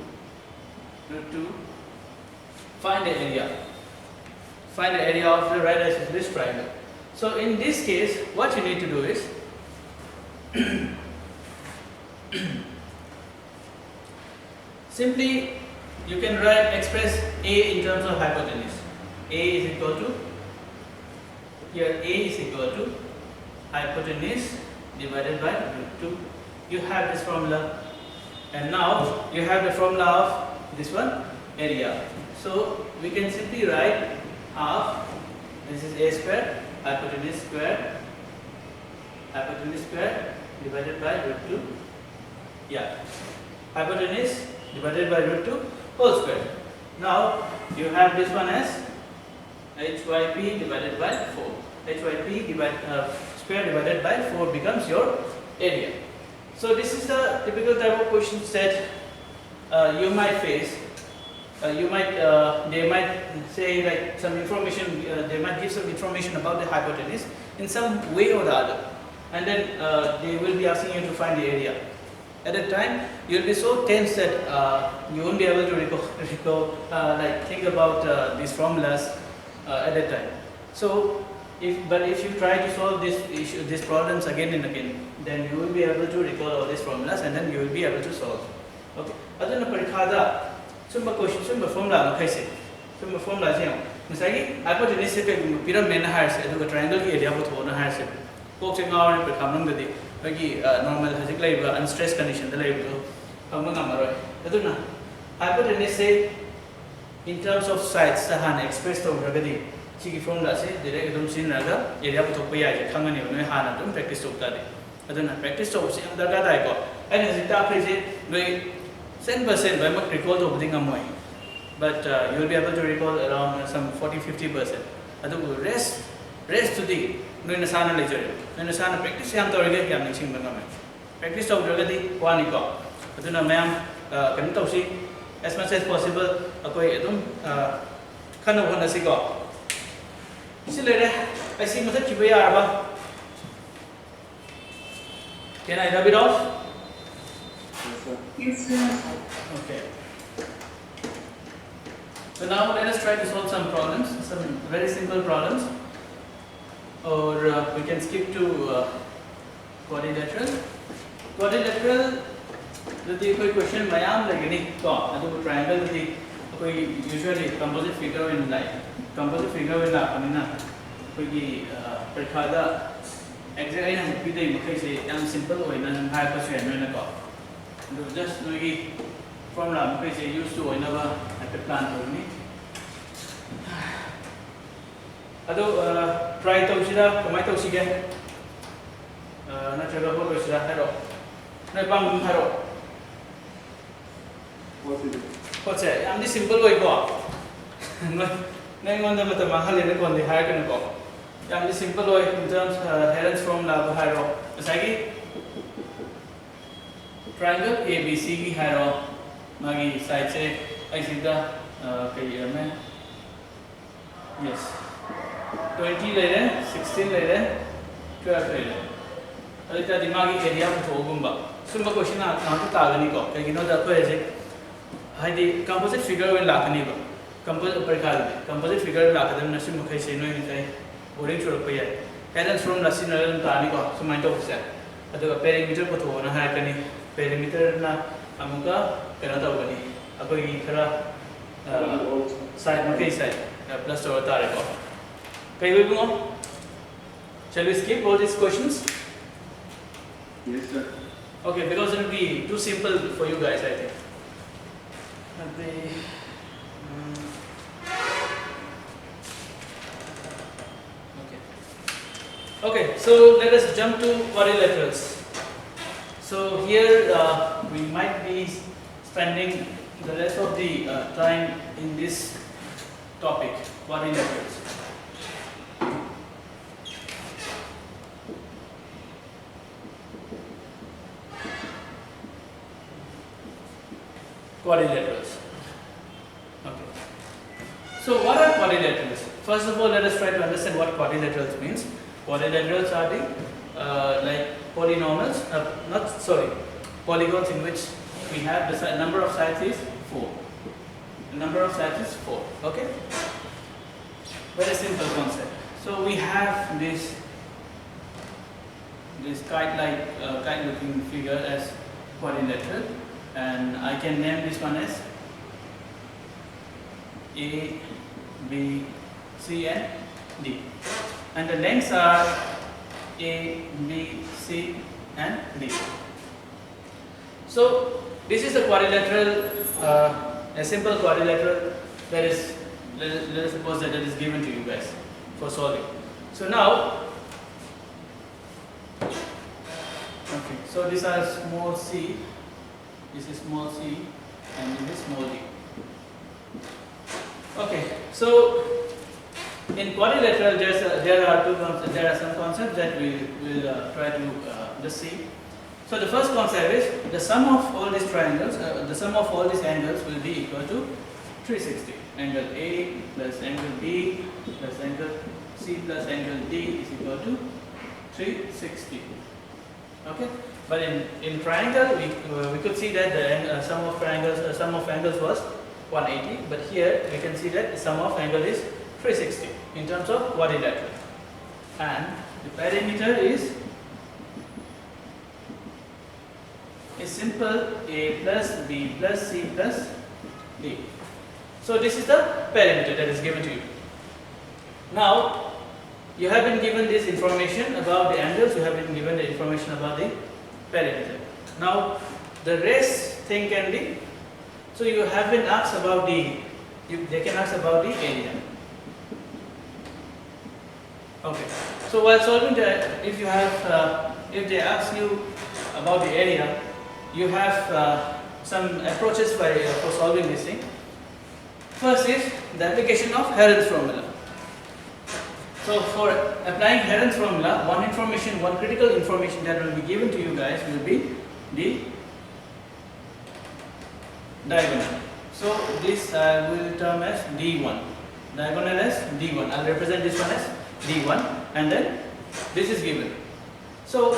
root 2. Find the area. Find the area of the right isosceles triangle. So in this case, what you need to do is simply you can express A in terms of hypotenuse. A is equal to here A is equal to hypotenuse divided by root 2. You have this formula, and now you have the formula of this one, area. So we can simply write half, this is A square, hypotenuse square divided by root 2. Yeah, hypotenuse divided by root 2 whole square. Now you have this one as hyp divided by 4. Hyp square divided by 4 becomes your area. So this is the typical type of questions that you might face. They might say like some information, they might give some information about the hypotenuse in some way or the other, and then they will be asking you to find the area. At that time, you will be so tense that you won't be able to think about these formulas at that time. So, if you try to solve these problems again and again, then you will be able to recall all these formulas, and then you will be able to solve. Okay. Other than parikada, sumba question, sumba formula, okay, sumba formula is here. Hypotenuse is a pyramid higher, and the triangle area of the higher. Coaching our become the normal unstressed condition. The hypotenuse in terms of sides, expressed over the Chiki formula direct area of Tokoya, Kangani, Hana, practice of that. I don't practice of the Gadaiko. And as it appreciate, 10% by much recall to putting a moy. But you will be able to recall around some 40-50%. Rest to the Nuinasana lecture. Nuinasana practice yam torrigate yam mixing bangaman. Practice of Dragati, one eco. Aduna ma'am, can you see as much as possible? A coedum kind of one as he got. See later, I see Mother Chibayarba. Can I rub it off? Yes, sir. Okay. So now let us try to solve some problems, some very simple problems. Or we can skip to quadrilateral. Quadrilateral, the question Mayam like any triangle, usually composite figure in line. Composite figure in la Perkada exactly has to be the simple way and high question. Just formula because used to whenever at the plant only. Try to see that, come to see again. Not sure about what is that. No, what's it? I'm the simple way go. Name on the Matamahal on the higher can go. I'm the simple way in terms of Herald's formula. Asagi triangle ABC Hero Magi side say I see the yes 20 later, 16 later, 12 later. That's the Magi area of Ogumba. Sumba question not to Taganico. You know the question. I the composite figure in Lakaniba. Composite figure in Lakadam Nasim Mukasi no in boarding to a player. Headers from Lasinal and Tanico, so my top set. At the perimeter put on a hackney, perimeter na Amuka, Penatogani, Akogi Kara side Mukai side, plus or Tariko. Okay, we move on. Shall we skip all these questions? Yes, sir. Okay, because it will be too simple for you guys, I think. Okay, so let us jump to quadrilaterals. So here we might be spending the rest of the time in this topic, quadrilaterals. Quadrilaterals. Okay. So what are quadrilaterals? First of all, let us try to understand what quadrilaterals means. Quadrilaterals are the like polynomials, polygons in which we have the number of sides is 4. The number of sides is 4. Okay. Very simple concept. So we have this kite-looking figure as quadrilateral. And I can name this one as A, B, C and D. and the lengths are A, B, C and D. So this is a quadrilateral, a simple quadrilateral that is, let us suppose that it is given to you guys for solving. So now, okay, so these are small c, this is small c and this is small d. Okay, so in quadrilateral there are some concepts that we will try to just see. So the first concept is the sum of all these triangles, the sum of all these angles will be equal to 360. Angle A plus angle B plus angle C plus angle D is equal to 360. Okay, but in triangle we could see that the sum of angles was 180, but here we can see that the sum of angle is 360 in terms of quadrilateral, and the perimeter is simple A plus B plus C plus D. So this is the perimeter that is given to you. Now you have been given this information about the angles, you have been given the information about the perimeter. Now the rest thing can be, so you have been asked about they can ask about the area. Okay, so while solving that, if if they ask you about the area, you have some approaches for solving this thing. First is the application of Herald's formula. So for applying Herald's formula, one critical information that will be given to you guys will be the diagonal. So this will term as D1. Diagonal as D1. I'll represent this one as D1, and then this is given. So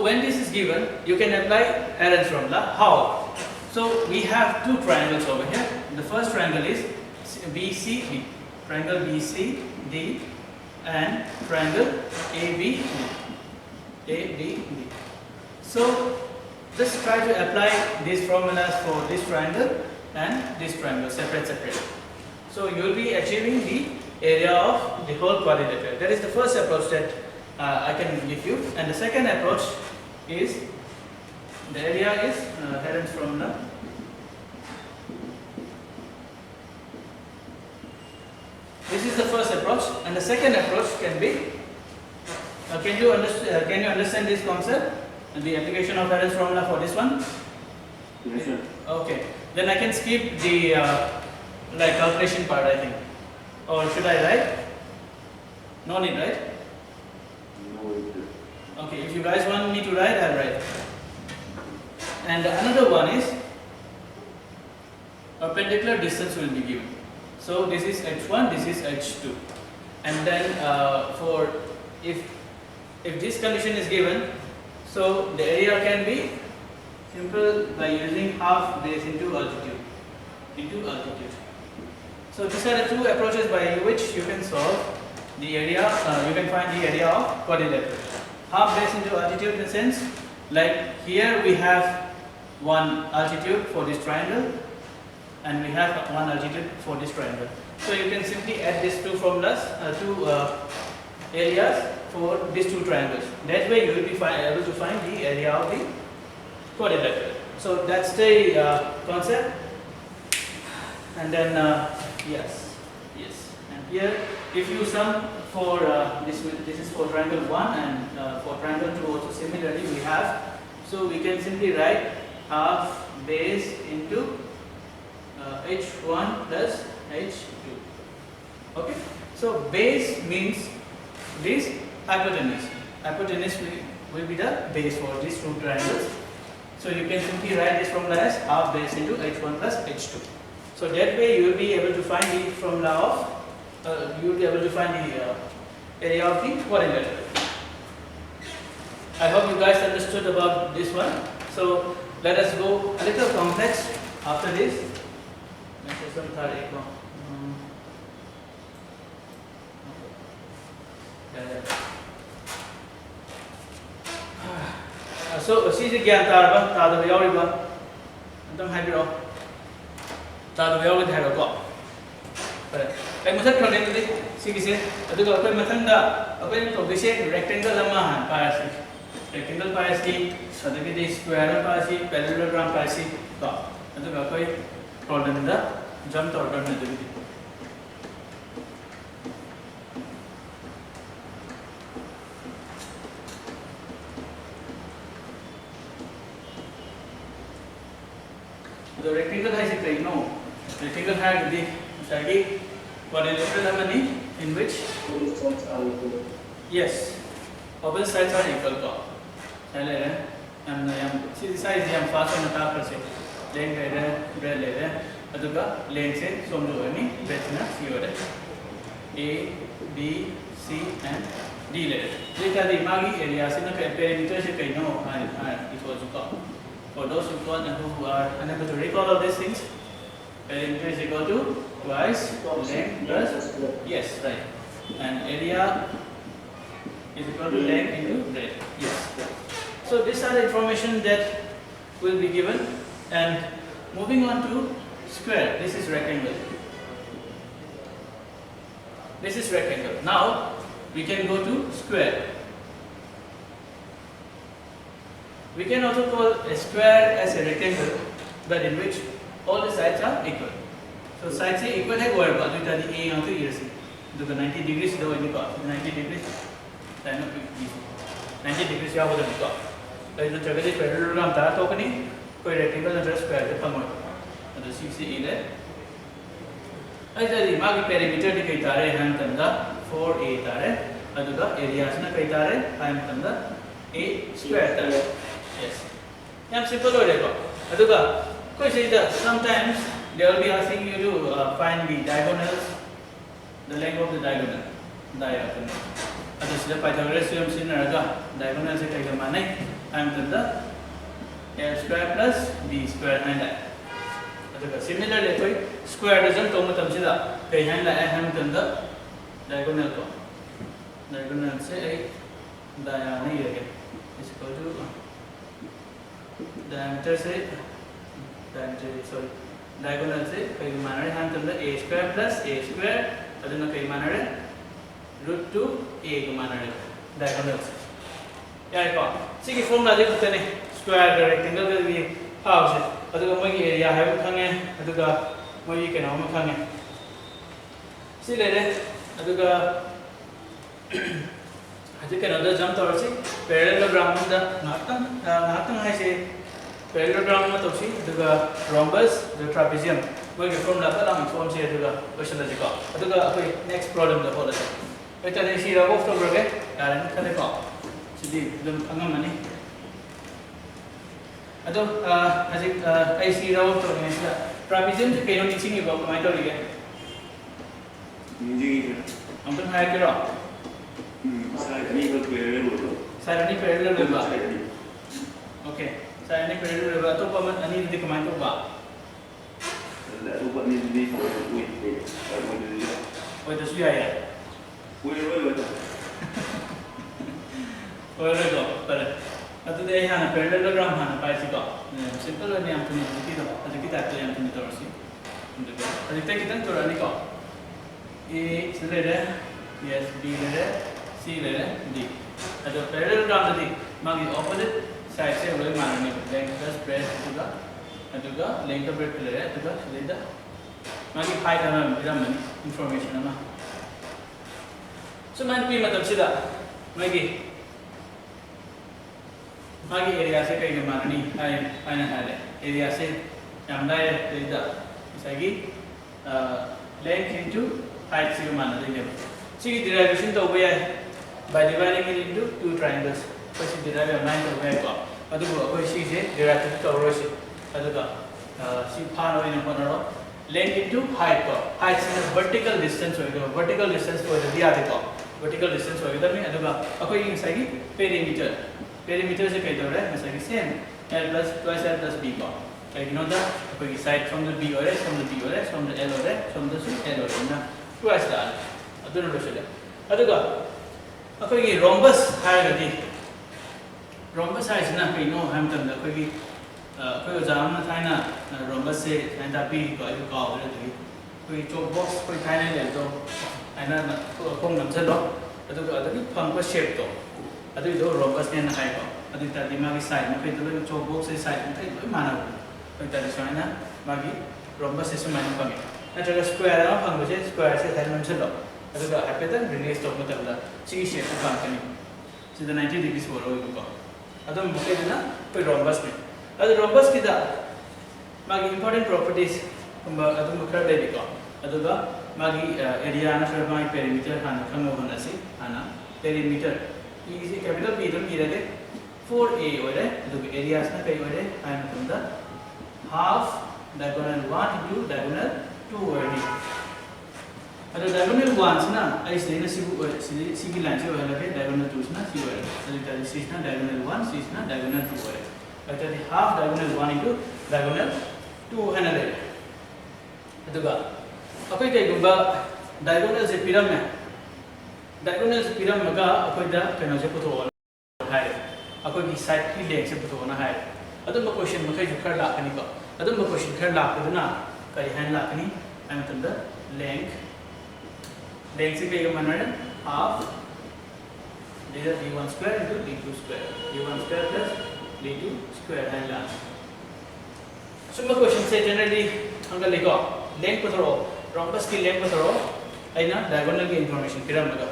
when this is given, you can apply Herald's formula. How? So we have two triangles over here. The first triangle is BCD, triangle BCD, and triangle ABD. So just try to apply these formulas for this triangle and this triangle separate. So you will be achieving the area of the whole quadrilateral. That is the first approach that I can give you, and the second approach is the area is Herald's formula. This is the first approach, and the second approach can be. Can you understand this concept? The application of Herald's formula for this one. Yes, sir. Okay, then I can skip the calculation part, I think, or should I write? No need, right? No, Okay, if you guys want me to write, I'll write. And another one is perpendicular distance will be given. So this is h1, this is h2, and then for if this condition is given, so the area can be simple by using half base into altitude. So these are the two approaches by which you can solve the area. You can find the area of quadrilateral. Half base into altitude in the sense, like here we have one altitude for this triangle, and we have one altitude for this triangle. So you can simply add these two formulas, areas for these two triangles. That way you will be able to find the area of the quadrilateral. So that's the concept. And then yes, and here if you sum for this is for triangle 1, and for triangle 2 also similarly we have, so we can simply write half base into h1 plus h2. Okay, so base means this hypotenuse. Hypotenuse will be the base for these two triangles. So you can simply write this formula as half base into h1 plus h2. So that way you will be able to find the formula of you will be able to find the area of the quadrilateral. I hope you guys understood about this one. So let us go a little complex after this. So si gyan tarba tadaba yauriba antang haibiro tadaba yauri hairo ko. ai mathak khare to si ki se aduga apai mathang da apai to bise rectangle ama han pa si rectangle pa si adagi de square pa si parallelogram pa si to aduga apai problem da jump order na dugi the rectangle has a no rectangle has the sagi quadrilateral harmony in which Both sides are equal. yes opposite sides are equal to chale and see the size yam fast on top per se length le breadth le aduga length se som do ani breadth na c ore a b c and d le data the magi area se na perimeter se kai no equal to for those who are unable to recall all these things, perimeter is equal to twice length plus yes, right, and area is equal to length into breadth. Yes. So these are the information that will be given, and moving on to square. This is rectangle. This is rectangle. Now we can go to square. We can also call a square as a rectangle, but in which all the sides are equal. So sides are equal है word बात तो इतना A यहाँ तो ये सी तो 90 degrees दो इन्हीं का 90 degrees टाइम पे 90 degrees यहाँ होता है इनका तो इधर जगह से parallelogram था तो कहीं कोई rectangle ना just square तो कम हो तो C से A ले ऐसा दिमाग की perimeter की कई तारे हैं तंदा 4A तारे अदुगा area से ना कई तारे हैं तंदा A square तारे yes yam simple ho dekho aduga koi say that sometimes they will be asking you to find the diagonals the length of the diagonal adu sida Pythagoras theorem sinaraga diagonal se kai ga manai I am the a square plus b square and that aduga similarly koi square doesn't to matam sida kai hand la I am the diagonal ko diagonal se ai diagonal is equal to diameter से diagonal से कई माना है हम तंदर a square plus a square अदुना कई माना है root 2 a को माना है diagonal से यार को सी की फॉर्मूला देखो तने square rectangle के भी हाउ से अदुगा मगी area है वो खाने अदुगा मगी के नाम में खाने सी ले ले अदुगा अदुगा के नाम जम तो ऐसे parallelogram में दा नाटन है से parallelogram में तो सी अदुगा rhombus the trapezium वो के फॉर्मूला का नाम फॉर्म से अदुगा क्वेश्चन दा जिका अदुगा कोई नेक्स्ट प्रॉब्लम दा होला है तो सी रा ऑफ तो बगे यार खाने को सिदी दम अंगम मनी अदो अजिक आई सी रा ऑफ तो ने सा trapezium से केनो नीचिंग इबो कमाई तो लिगे हम तो हाई करो Saya ni parallel berapa? Okay, saya ni parallel berapa? Tu apa mana ni di kemana tu pak? Oh itu sudah ya? Oh itu pada. Atau dia hanya parallelogram hanya pada sih kok. Simple ni yang punya kita, ada kita tu yang punya terus sih. Ada kita tu orang ni kok. A selera, yes B selera, C selera, D. Ada parallelogram tadi, magi opposite side से वही मानने length plus breadth अदुगा length of breadth ले रहे अदुगा लेदा मगी height हमें बिना money information हमें so मान P मतलब सीधा मगी area से कहीं माननी आई ना है area से यामदा लेदा इसागी length into height से मानना देंगे सी derivation तो वही है by dividing it into two triangles. First, derive a line of way up. Aduga, we see it, derive to rosy. Aduga, see pan in a corner. Length into height. Height is vertical distance. Vertical distance for the other. Vertical distance for the other. Aduga, according to perimeter. Perimeter is a kind of same. L plus twice L plus B. Like you know the side from the B or S, from the B or S, from the L or S, from the L or S. Twice that. Aduga. अखोई rhombus है गदी rhombus है इसना कहीं no हम तंग अखोई अखोई जाम ना था ना rhombus से ना तापी को एक काव है तो we chalk box we tiny level and then kung nam sa do adu phang ko shape to adu do rhombus ne na kai ko adu ta di magi side ma kai to chalk box side ma kai loi mana ko ta di soina magi rhombus is mana ko na tra square na phang ko se square se thai nam sa do adu ga happen release to ko ta da si shape ko phang kani si the 90 degrees wo ro ko adu mo kai na ko rhombus ne adu rhombus ki da magi important properties kumba adu mo kra de ko adu ga magi area na sir mai perimeter hana khango hona si hana perimeter is capital P dum ire 4a ore adu areas na kai ore hana tunda half diagonal 1 into diagonal 2 ore ni adu diagonal 1 na ai se na si line se ore ke diagonal 2 na si ore adu ta si na diagonal 1 si na diagonal 2 ore adu half diagonal 1 into diagonal 2 hana le adu ga apai kai gumba diagonal se piram hai diagonal se piram maga apai da kano se putho hai apai ki side ki length se putho na hai adum ba question ma kai ju khar la kani ko adum ba question khar la ko na kai han la kani am tam da length se kai ga manna half d1 square into d2 square d1 square plus d2 square han la summa question se generally angal leko length putho rhombus की length बताओ है ना diagonal की information पिराम लगा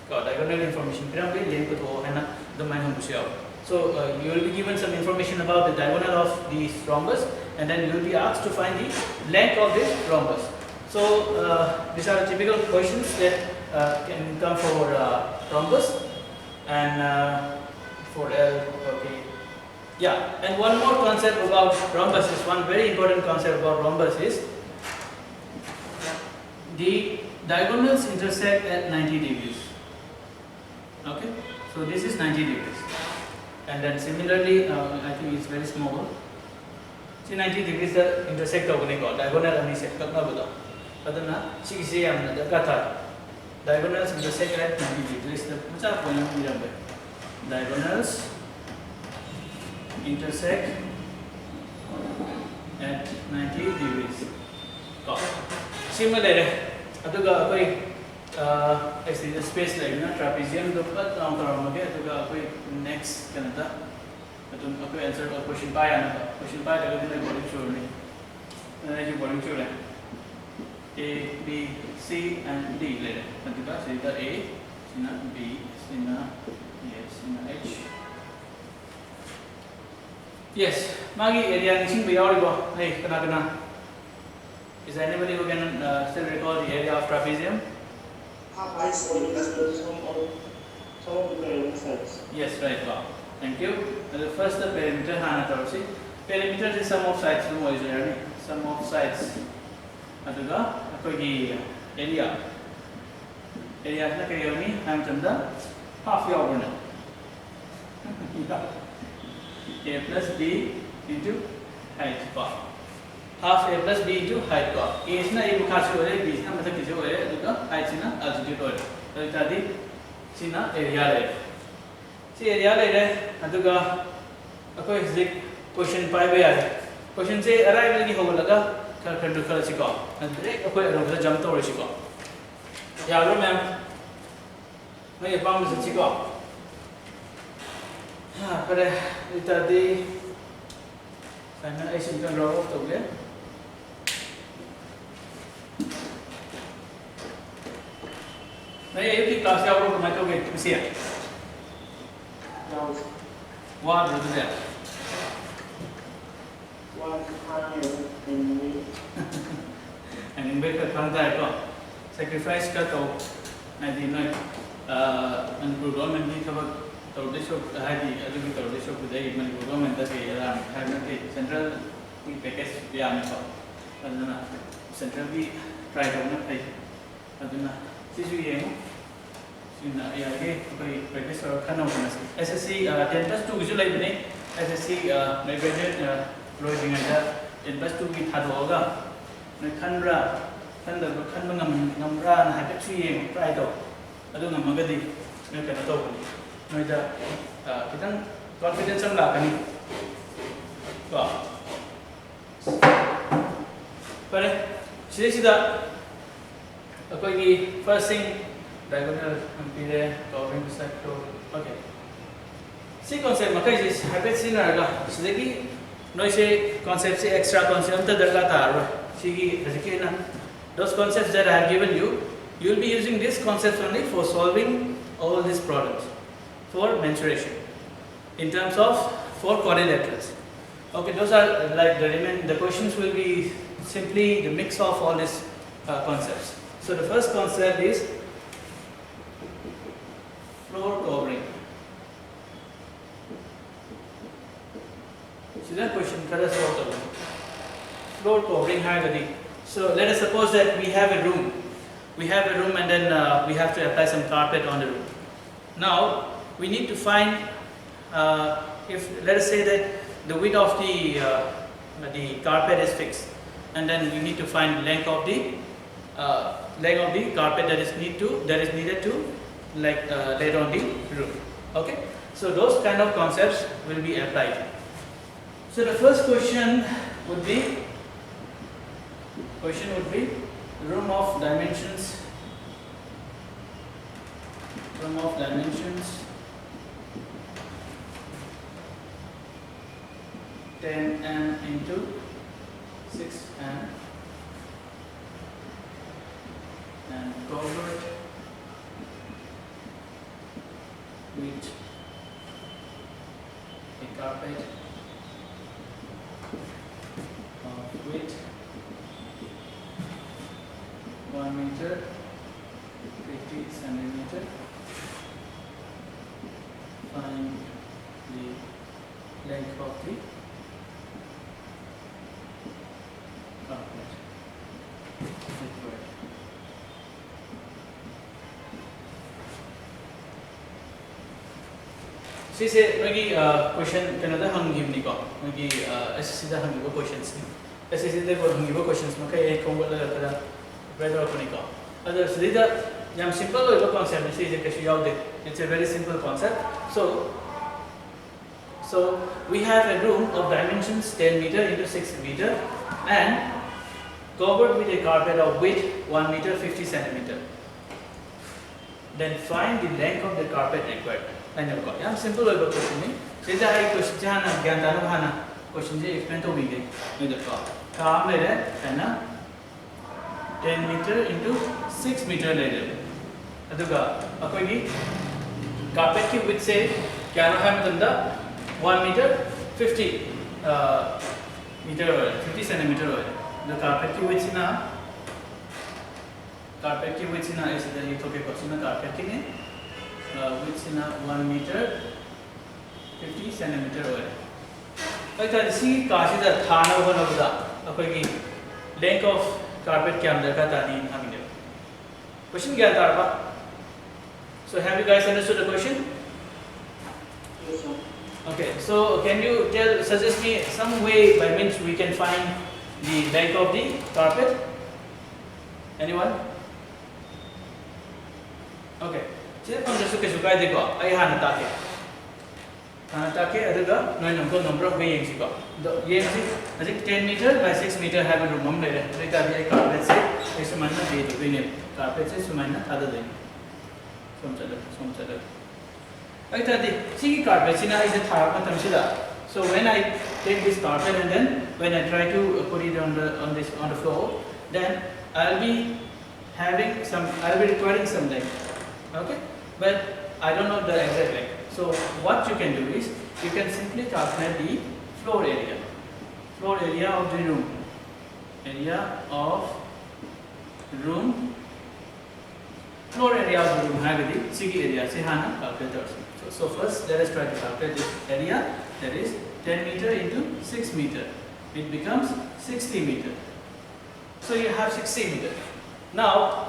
का diagonal information पिराम की length बताओ है ना the man हम पूछे आओ so you will be given some information about the diagonal of this rhombus and then you will be asked to find the length of this rhombus so these are typical questions that can come for rhombus and for L okay yeah and one more concept about rhombus is one very important concept about rhombus is the diagonals intersect at 90 degrees. Okay, so this is 90 degrees, and then similarly, I think it's very small. See 90 degrees the intersect of the diagonal and set करना बोला. अदना सी से हम ना कथा diagonals intersect at 90 degrees. तो मुझे point मिला है. Diagonals intersect at 90 degrees. Similarly, aduga koi ऐसे space like ना trapezium तो पता ना करो मगे aduga koi next क्या नता अतुम कोई answer और question पाया ना question पाया तो कितने bowling show नहीं ना जो bowling show है A B C and D ले रहे अदुगा सीधा A सीना B सीना yes सीना H yes मागी area निशिंग भी और इको नहीं कना कना Is there anybody who can still recall the area of trapezium? I saw some of the sides. Yes, right. Wow. Thank you. The first the perimeter hana tarsi. Perimeter is sum of sides. No is there. Sum of sides. Aduga akoi area. Area na kayo ni ham tanda half ya over na. A plus B into height bar. Half A plus B into height bar. A is na A bukhar se ore, B is na matlab kisi ore, aduga height is na altitude ore. So itadi si na area le. Si area le re, aduga akoi zik question pai ba yare. Question se arrival ki hoga laga khar khar khar si ko. Direct akoi arrow se jump to ore si ko. Yaro ma'am. Mai pam se si ko. Ha pare itadi sana ai sin kan draw off to le. Saya ini kelas yang baru kemarin tu mesti ya. Wah betul ya. And in better contact to sacrifice ka to nanti noi an program ni thaba to desho hadi adu ki to desho kudai man program enta ke ram hai ke central ki package biam ko aduna central ki try karna thai aduna sisu ye sina ya ke koi practice or khana hona se SSC 10 plus 2 visual like ne SSC my graduate loading ada 10 plus 2 ki thadoga na khanra khanda khanba ngamra na ha ka three ye try to adu ngamagadi na kana to noi da kitang confidence am lakani ko pare Sida first thing diagonal ampere covering the sector. Okay. See concept makai is habit similar ga. Sidagi no say concept say extra concept ta darga ta sigi na those concepts that I have given you, you will be using these concepts only for solving all these problems for mensuration in terms of for quadrilaterals. Okay, those are like the questions will be simply the mix of all these concepts. So the first concept is floor covering. So that question, floor covering hierarchy. So let us suppose that we have a room. We have a room and then we have to apply some carpet on the room. Now we need to find if let us say that the width of the carpet is fixed, and then we need to find the length of the carpet that is needed to like lay on the room. Okay, so those kind of concepts will be applied. So the first question would be room of dimensions 10m into 6m and covered with a carpet of width 1 meter 50 centimeter. Find the length of the carpet required. See say question kanada hangim ni ko magi SSC da hangibo questions ni SSC da ko hangibo questions makai kongo la kada weather ko ni ko other sida jam simple lo concept is kasi yaw it's a very simple concept. So we have a room of dimensions 10 meter into 6 meter and covered with a carpet of width 1 meter 50 centimeter. Then find the length of the carpet required. Yeah, simple question ni. Sida ai question jana gyan tanu hana question je explain to bige with the काम ले रहे है ना 10 meter into 6 meter ले रहे अदुगा अकोई carpet की width से क्या ना है मतलब 1 meter 50 meter 50 centimeter the carpet की width ना ऐसे तो ये तो क्या क्वेश्चन है carpet की ने width ना 1 meter 50 centimeter like that see Kashi दा थाना बना बुदा अकोई length of carpet क्या अंदर का तानी हमें दे question क्या था आपका so have you guys understood the question? Yes, sir. Okay, so can you suggest me some way by which we can find the length of the carpet? Anyone? Okay. Sila pang suka deko. Ay hanatake. Aduga no number of way yeng siko. Yeng si adik 10 meter by 6 meter have a room le. Rita bi carpet se ऐसे मानना दे दो बिने carpet से सुमानना आधा दे. Somchalo. Like that, see carpet, is a thara. So when I take this carpet and then when I try to put it on the floor, then I'll be requiring some length. Okay, but I don't know the exact length. So what you can do is you can simply calculate the floor area of the room, floor area of the room. Have the area. See hana calculators. So first let us try to calculate this area, that is 10 meter into 6 meter. It becomes 60 meter. So you have 60 meter. Now,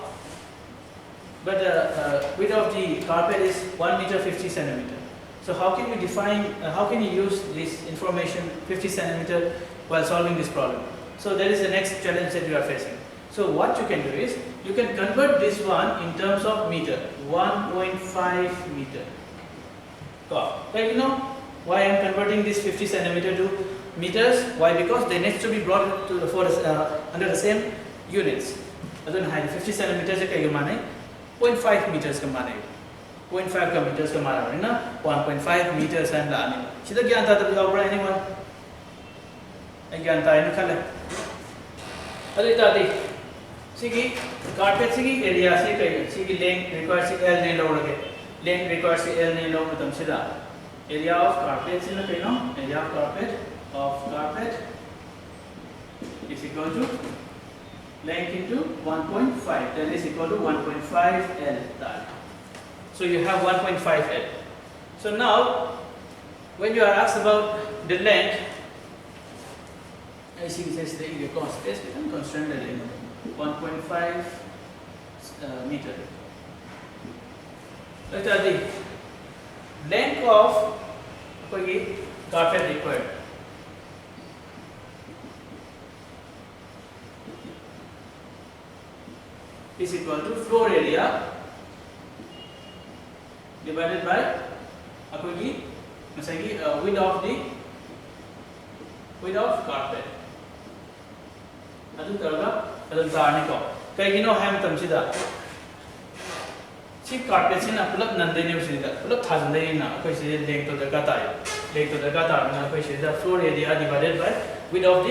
but the width of the carpet is 1 meter 50 centimeter. So how can we define, how can you use this information 50 centimeter while solving this problem? So that is the next challenge that you are facing. So what you can do is, you can convert this one in terms of meter, 1.5 meter. Like you know why I am converting this 50 centimeter to meters? Why? Because they need to be brought to the under the same units. Adun hai 50 centimeters ka yumane 0.5 meters ka mane. 0.5 meters ka mane na 1.5 meters and la ani. Sida gyan ta tabi over anyone? Ay gyan ta ina khala. Adi tadi sigi carpet sigi area se kai sigi length requires L ne lo lage. Length requires L ne lo matam sida. Area of carpet in the area of carpet is equal to length into 1.5. That is equal to 1.5 L. So you have 1.5 L. So now, when you are asked about the length, I see it says the area space become constant 1.5 meter. Let's the length of carpet required is equal to floor area divided by width of carpet. Adu tarani ko. Kaigino ham tamsida. See carpet in a pull-up nandini pull-up thousand na length to the gata. Length to the gata the floor area divided by width of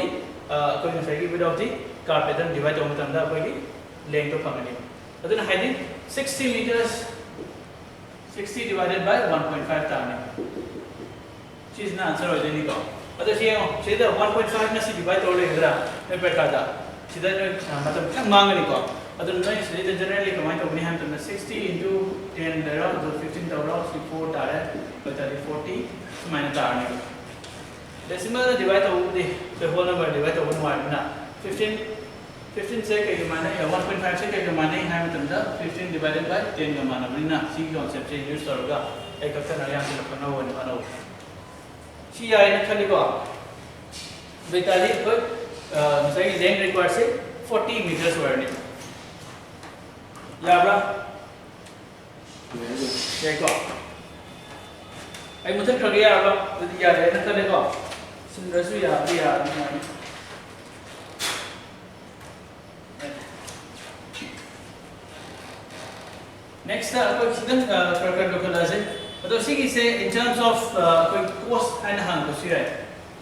the carpet and divided by the length of family. Then heading 60 meters 60 divided by 1.5 tani. She is not answer already go. Other she the 1.5 na si divide all extra pekada. She that mangani go. Otherwise, generally combined of Nihampton 60 into 10 so 15 4 tare 40 minus tare. Decimal divide over the whole number divide over 1 15 second you manage 1.5 second you manage Hamilton 15 divided by 10 you manage see concept use sorga ek akan ayam pano one pano she I khali ko betali ko misali length requires 40 meters word Yabra Jeko I must have Yabra with the Yabra Sundasu Yabra Next, say in terms of cost and hang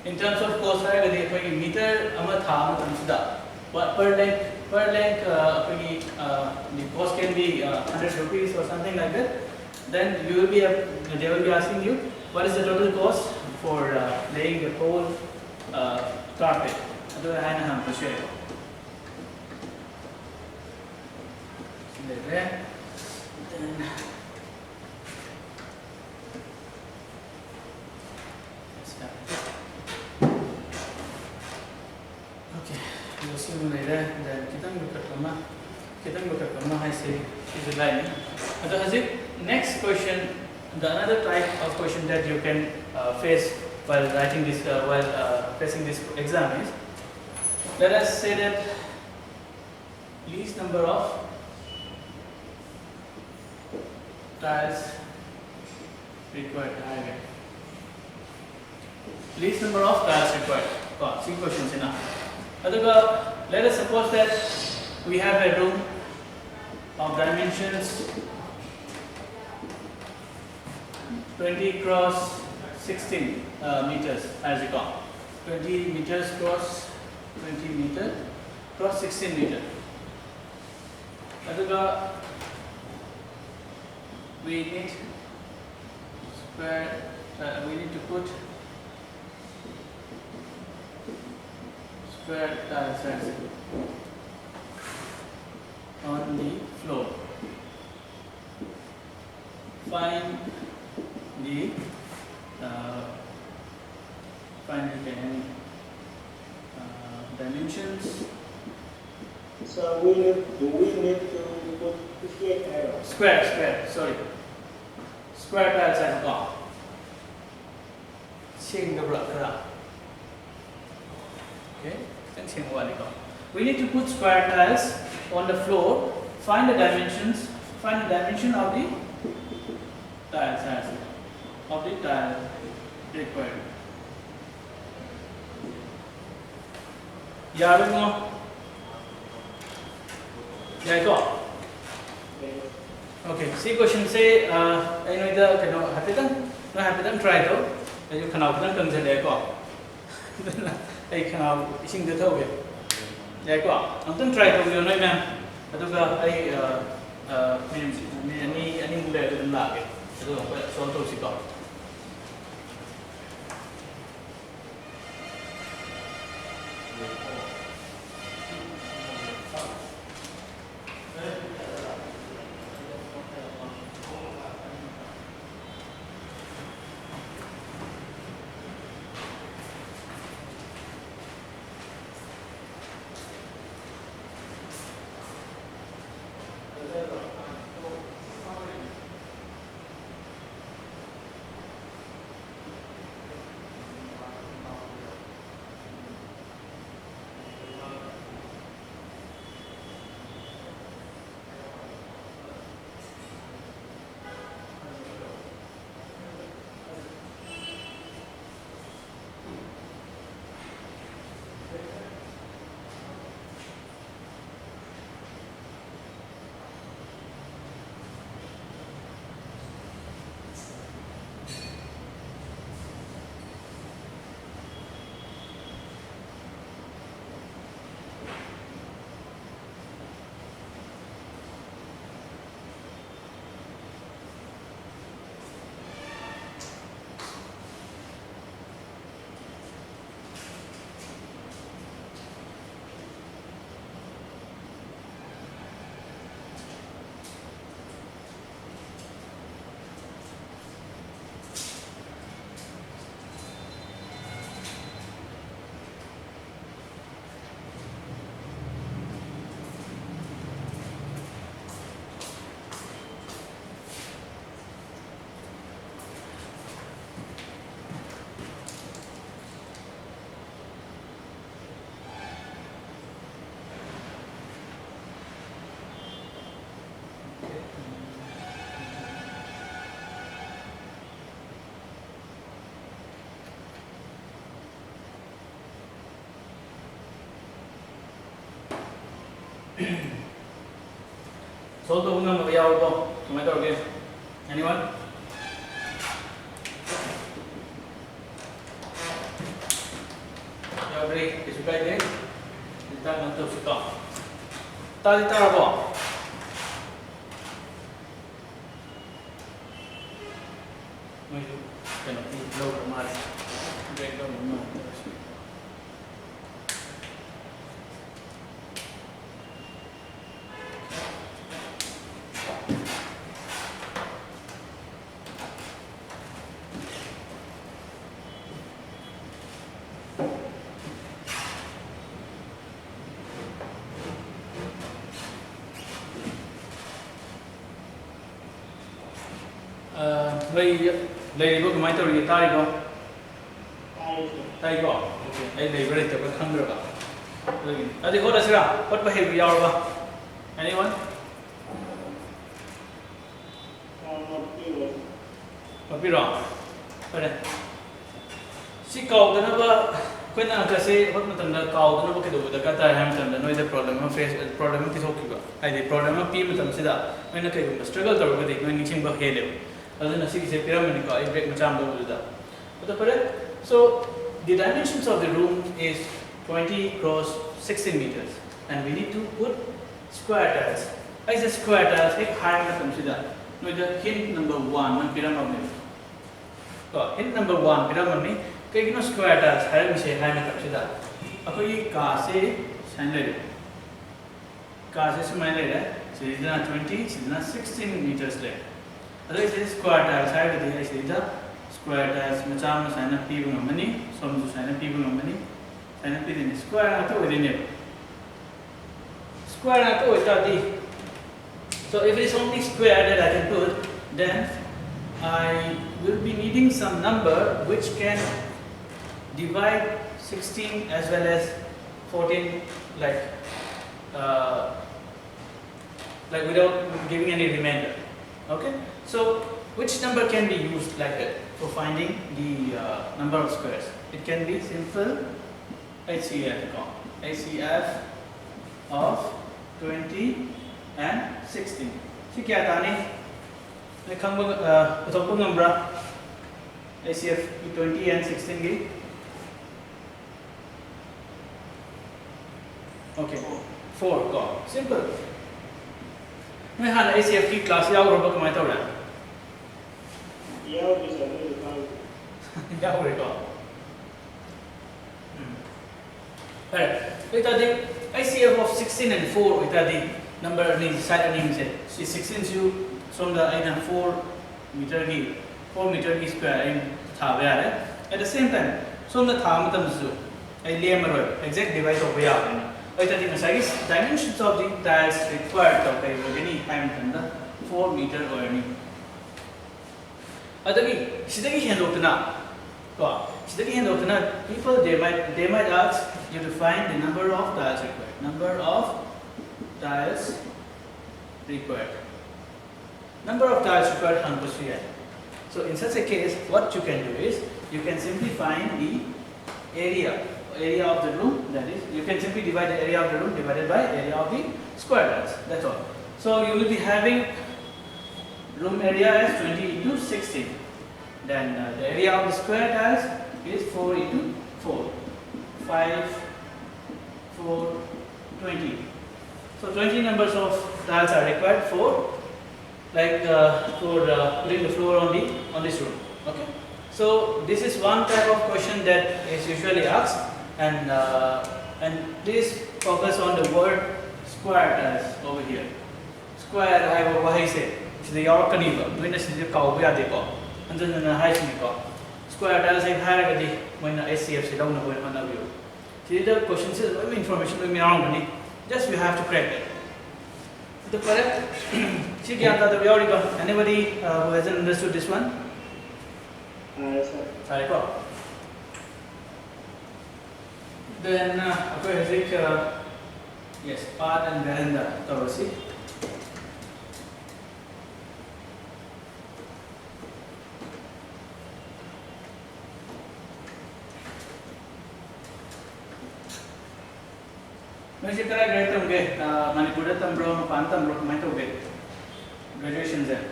in terms of cost, meter but per length the cost can be 100 rupees or something like that. Then you will be they will be asking you what is the total cost for laying the whole carpet. Okay, we'll see you later. Then kita look at I say is a line. Next question, the another type of question that you can face while writing this facing this exam is, let us say that least number of tiles required. Least number of tiles required. See questions in let us suppose that we have a room of dimensions 20 cross 16 meters as you call. 20 meters cross 20 meter cross 16 meter. We need we need to put square tiles on the floor. Find the dimensions. So do we need to put 58 arrows? Square tiles as well. Okay, we need to put square tiles on the floor. Find the dimensions. Find the dimension of the tiles required. Yarungo. Yeah, go. Okay, see question say, I know the happy them, no happy them try to, and you can open them to the go. I can have sing the token. Yeah, go. I'm going to try to, you know, ma'am. I don't know, any move to the market. I don't know, so to see. So to una magayaw ko. Tumato again. Anyone? You agree? Is you guys there? Is that not to stop? Tali tarabo. May cannot be lower mas. Break down mo. Lady book might already tie go. Tie go. Okay. I read the Kandra. I think what is that? What behavior are anyone? What be wrong? See, called another. When I say what Matanda called another kid with the Kata Hampton, the noise problem of face problem is okay. I did problem of people Sida. When I take a struggle with it when you think about Halo. Other than a series of pyramid, I break my chamber with that. So the dimensions of the room is 20 cross 16 meters, and we need to put square tiles. I say square tiles, take higher consider. No, the hint number 1, pyramid. Hint number 1, pyramid. Take no square tiles, higher we say higher consider. Ako Kase Sanled. Kase Smanled, so it's not 20, it's not 16 meters length. Otherwise, this square tiles, I will say the square tiles, Macham sign up people of money, some to sign up people of money, sign up within square within it. Square so if it is only square that I can put, then I will be needing some number which can divide 16 as well as 14 like without giving any remainder. Okay, so which number can be used like that for finding the number of squares? It can be simple HCF of 20 and 16. Si kya tani? May khang utopong numbra ACF 20 and 16 gi. Okay, 4 ko. Simple. May han ACF ki class yaw ro ba kamay tawra? Yaw is a little count. Yaw ro ko. Alright, itadi ICF of 16 and 4 itadi number ni side name se. Si 16 su from the 4 meter gi 4 meter gi square in tha ba yare. At the same time, from the tha matam su ai lem ro exact divide over ya ne. Itadi masai dimensions of the tiles required to kai any time the 4 meter or any. Adagi sidagi hendokna people they might ask you to find the number of tiles required. Number of tiles required. Number of tiles required hanpusiya. So in such a case, what you can do is you can simply find the area of the room. That is, you can simply divide the area of the room divided by area of the square tiles. That's all. So you will be having room area as 20 into 16. Then the area of the square tiles is 4 into 4. 5, 4, 20. So 20 numbers of tiles are required for putting the floor on this room. Okay. So this is one type of question that is usually asked, and please focus on the word square tiles over here. Square I will why say the York Kaniba. Witness the cow and then the high square tiles I had when the ACF sit down on view. See the questions is information with me around just you have to correct it. The correct anybody who hasn't understood this one? Yes, sir. Then yes, part and veranda. See. May kaya graduate ge Manipur tambro pantam bro mai to ge graduation there.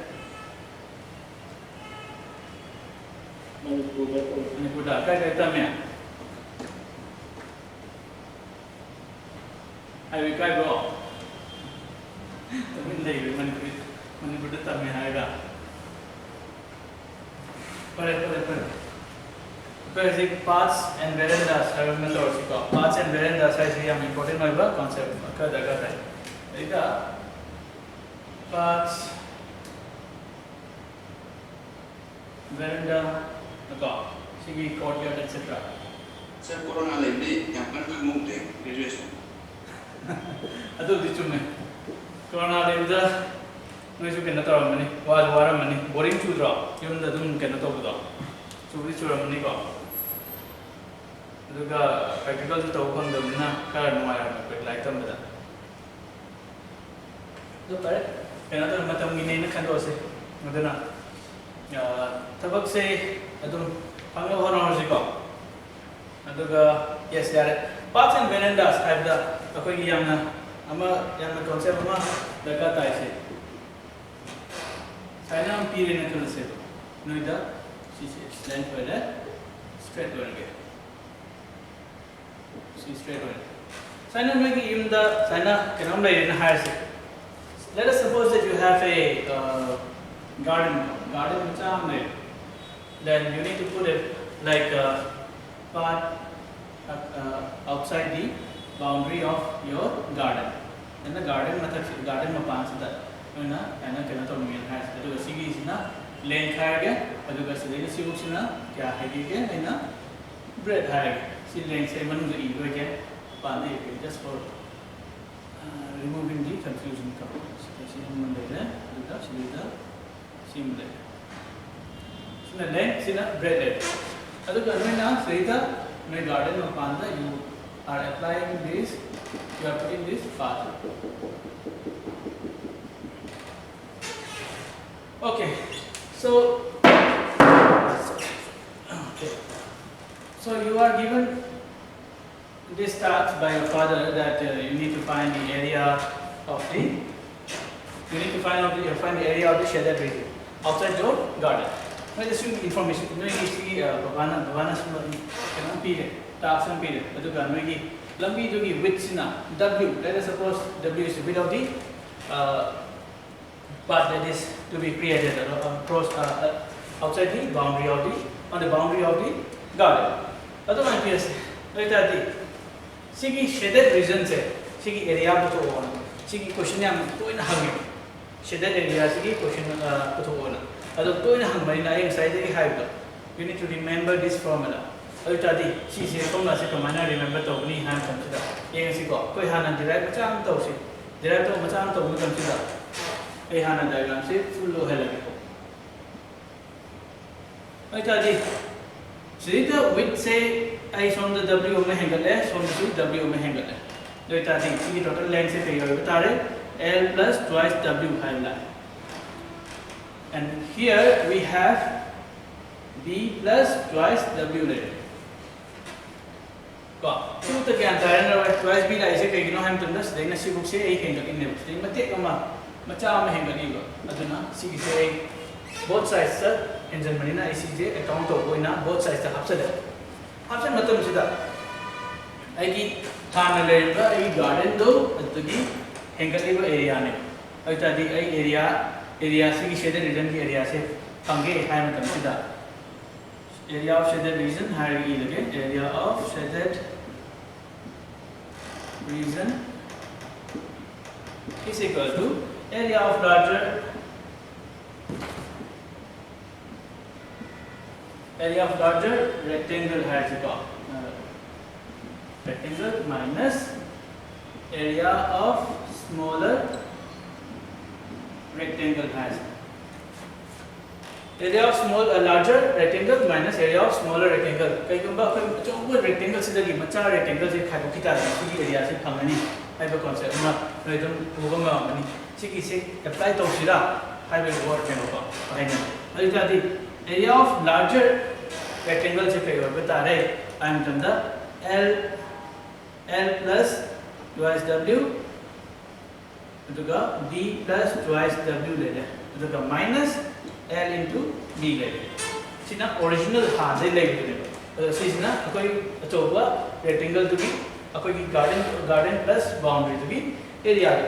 Manipur da kaya tamya. I will try bro. Tamin dai Manipur tamya aega. Pare. Basic paths and verandas I will mention also. Paths and verandas is very important concept. Paths, veranda, courtyard, etc. Sir, Corona library, yang kan move the graduation. Adu di chume. Corona library noi chu kenna taram mani, waram mani, boring chu draw. Yun da dum kenna to buda. So we churam mani ko. Aduga practical to kon da na kar no ayar me like tam bada. Do pare kenna to matam gine na kan do se. Madana. Tabak se adum pangla hono ji ko. Aduga yes there. Paths and verandas have the akoi yang concept ama daka tai se. Saya am pire na kan se. Noida si length for that straight one ge. See straight one. Saya am like in the saya kenam lai na higher se. Let us suppose that you have a garden which are made. Then you need to put it like part outside the boundary of your garden. And the garden mapan sa na kena to main has. Ito sige is na length higher adu kasi dili sibuk sina kya hagi ke na breadth higher. Si length say manu the ego ke pande just for removing the confusion components. Kasi man dele duta sila simple. Sina length sina breadth. Adu kasi na sita my garden of Panda, you are applying this, you are putting this path. Okay, so you are given this task by your father that you need to find the area of the You need to find the area of the shaded region outside your garden. Now this information. No, you see, Bavana period, task and period. But you Lambi to give width W. Let us suppose W is the width of the path that is to be created across outside the boundary of on the boundary of the garden. Otherwise, like that. Sigi shaded region se sigi area to one. Sigi question to in hanging. Shaded area sigi question to one. Other to in hanging inside the hive. You need to remember this formula. Otadi, she says, Thomas, remember to me hand consider. Yes, you got Kohan direct Macham Tosi. Direct to Macham to consider. A hand diagram, say, full of hell. Otadi, see the width say I from the W omega less from the W omega less. Do it, I think, see total length L plus twice W high line. And here we have B plus twice W layer. Two the can twice B like say, you know, I'm to this, then a book say a hang in the thing, but take a Macham hang Aduna, see say both sides, sir, and then Marina ICJ account of going both sides are upside. Upside Matam Sida. I give Tana a garden though, at the Hangaliva area. I tell the area, see shaded region area, say, Pange, Ham consider. Area of shaded region, Harry again, area of shaded region is equal to area of larger rectangle has rectangle minus area of smaller rectangle has. Area of larger rectangle minus area of smaller rectangle. Kaya rectangle se dagi macha rectangle se khai kita si area se phamani haiba concept ma noi dum ubanga mani siki se apply to sira haiba word keno ba haina alita di area of larger rectangle se kai bata re I am done the L plus twice W to B plus twice W later to minus L into B later. See now original hand they like see now a rectangle to be a garden plus boundary to be area to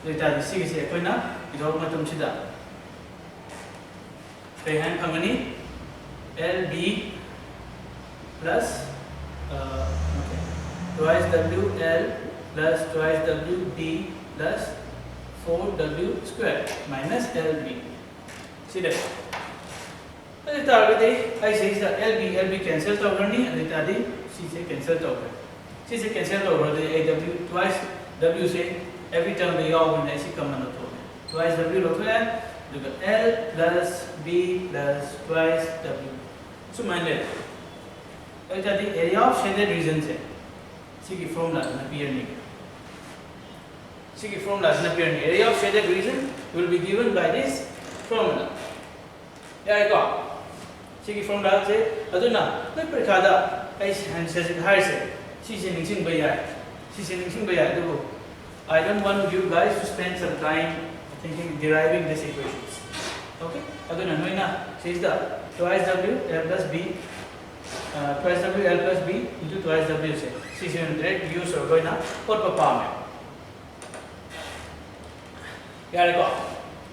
be. Let see is a now is all matum sida. Hand company LB plus twice W L plus twice W B plus 4W square minus LB. See that? I say that LB cancelled over and the C say cancelled over. C say cancelled over the AW twice W say every term they all when I see common twice W look at L plus B plus twice W. So mind it. The area of shaded region say see formula appear. See formula appear. Area of shaded region will be given by this formula. There I go. See formula say aduna koi prakada ai says it high say ning by I don't want you guys to spend some time thinking deriving these equations. Okay? Aduna noina says that twice W L plus B twice W L plus B into twice W say C direct use or going now for papa. There I go.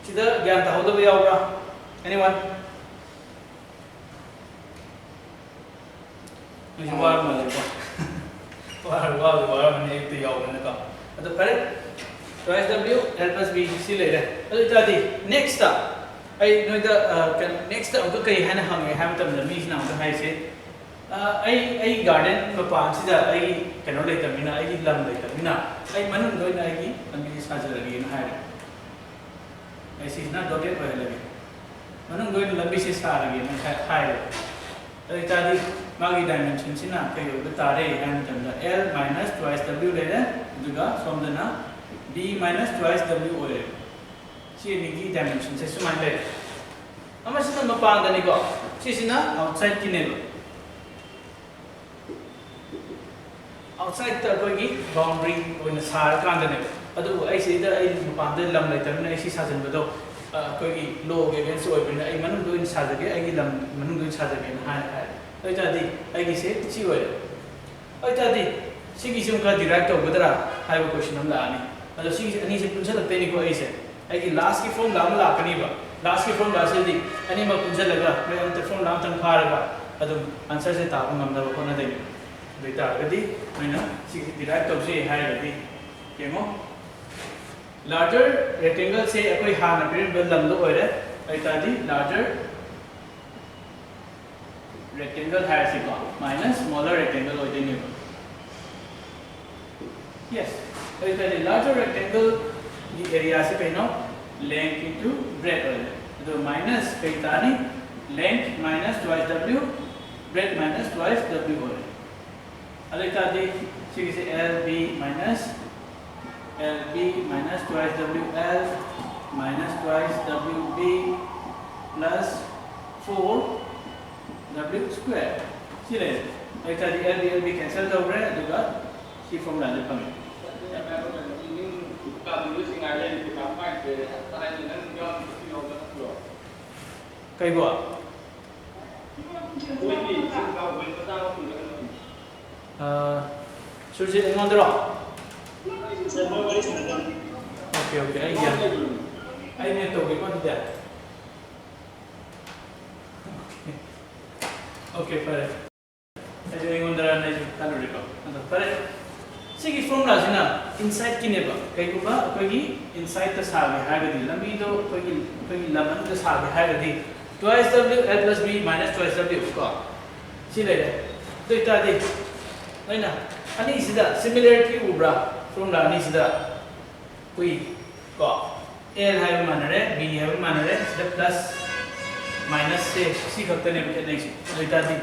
See the Gyanta how the way over? Anyone? The correct twice W L plus B C later. Next up, I know the next up okay hand have the means now the high say I garden mapang I cannot let them in I lam later. I manum going I and this has again higher. I see not dotted by living. Manum going to Labisi star again higher. Magi dimensions in a and L minus twice W later from the na B minus twice W later. See any dimensions. This is my letter. How much is the mapang than go? See outside Kinelo. Outside the boundary when the Sar Kandanel. ꯑꯗꯨꯕꯨ ꯑꯩꯁꯤꯗ ꯑꯩ ꯃꯄꯥꯟꯗ ꯂꯝ ꯂꯩꯇꯕꯅꯤꯅ ꯑꯩ ꯁꯤ ꯁꯥꯖꯟꯕꯗꯣ ꯑꯩꯈꯣꯏꯒꯤ ꯂꯣꯒꯤ against ꯑꯣꯏꯕꯅꯤꯅ ꯑꯩ ꯃꯅꯨꯡꯗ ꯑꯣꯏꯅ ꯁꯥꯖꯒꯦ ꯑꯩꯒꯤ ꯂꯝ ꯃꯅꯨꯡꯗ ꯑꯣꯏꯅ ꯁꯥꯖꯒꯦꯅ ꯍꯥꯏꯔꯦ ꯑꯗꯨ ꯑꯣꯏꯇꯥꯔꯗꯤ ꯑꯩꯒꯤꯁꯦ ꯁꯤ ꯑꯣꯏꯔꯦ ꯑꯗꯨ ꯑꯣꯏꯇꯥꯔꯗꯤ ꯁꯤꯒꯤꯁꯤ ꯑꯃꯨꯛꯀ ꯗꯤꯔꯥꯏꯚ ꯇꯧꯒꯗ꯭ꯔꯥ ꯍꯥꯏꯕ ꯀꯣꯏꯁꯟ ꯑꯃ ꯂꯥꯛꯑꯅꯤ ꯑꯗꯣ ꯁꯤꯒꯤꯁꯦ ꯑꯅꯤꯁꯦ ꯄꯨꯟꯁꯤꯜꯂꯛꯇꯣꯏꯅꯤꯀꯣ ꯑꯩꯁꯦ ꯑꯩꯒꯤ ꯂꯥꯁꯀꯤ ꯐꯣꯔꯃꯨꯂꯥ ꯑꯃ ꯂꯥꯛꯀꯅꯤꯕ ꯂꯥꯁꯀꯤ ꯐꯣꯔꯃꯨꯂꯥꯁꯤꯗꯤ ꯑꯅꯤꯃꯛ ꯄꯨꯟꯁꯤꯜꯂꯒ ꯑꯝꯇ ꯐꯣꯔꯃꯨꯂꯥ ꯑꯝꯇꯪ ꯐꯥꯔꯒ ꯑꯗꯨꯝ ꯑꯟꯁꯔꯁꯦ ꯇꯥꯕ ꯉꯝꯅꯕ ꯍꯣꯠꯅꯗꯣꯏꯅꯤ ꯑꯗꯨ ꯑꯣꯏꯇꯥꯔꯒꯗꯤ ꯅꯣꯏꯅ ꯁꯤꯒꯤ ꯗꯤꯔꯥꯏꯚ ꯇꯧꯁꯤ ꯍꯥꯏꯔꯒꯗꯤ ꯌꯦꯡꯉꯣ ꯂꯥꯔꯖꯔ ꯔꯦꯛꯇꯦꯡꯒꯜꯁꯦ ꯑꯩꯈꯣꯏ ꯍꯥꯟꯅ ꯄꯤꯔꯤꯕ ꯂꯝꯗꯣ ꯑꯣꯏꯔꯦ ꯑꯣꯏꯇꯥꯔꯗꯤ ꯂꯥꯔꯖꯔ rectangle hayasiko minus smaller rectangle oidineba. Yes, so if the larger rectangle the area se kaino length into breadth oide. So minus kaitani length minus twice w, breadth minus twice w oide. Aditadi she say lb minus twice wl minus twice wb plus 4 w square. See that? Like the LB cancelled over and you got C formula that coming. Kay go. Should you on the rock? Okay. I need to get on that. Okay, fine. I just want to run it. Fine. See, if formula is na inside kineba. Kaya ko ba? Kaya inside the sabi hagadi. Lambi do kaya laman the sabi hagadi. Twice w l plus b minus twice w ko. See like. So ita di. Ay na. Ani sida similarity ubra formula ani sida. Koi ko. L have manare, b have manare. Sida plus minus से सी खत्ते ने बिके नहीं सी तो इतना दी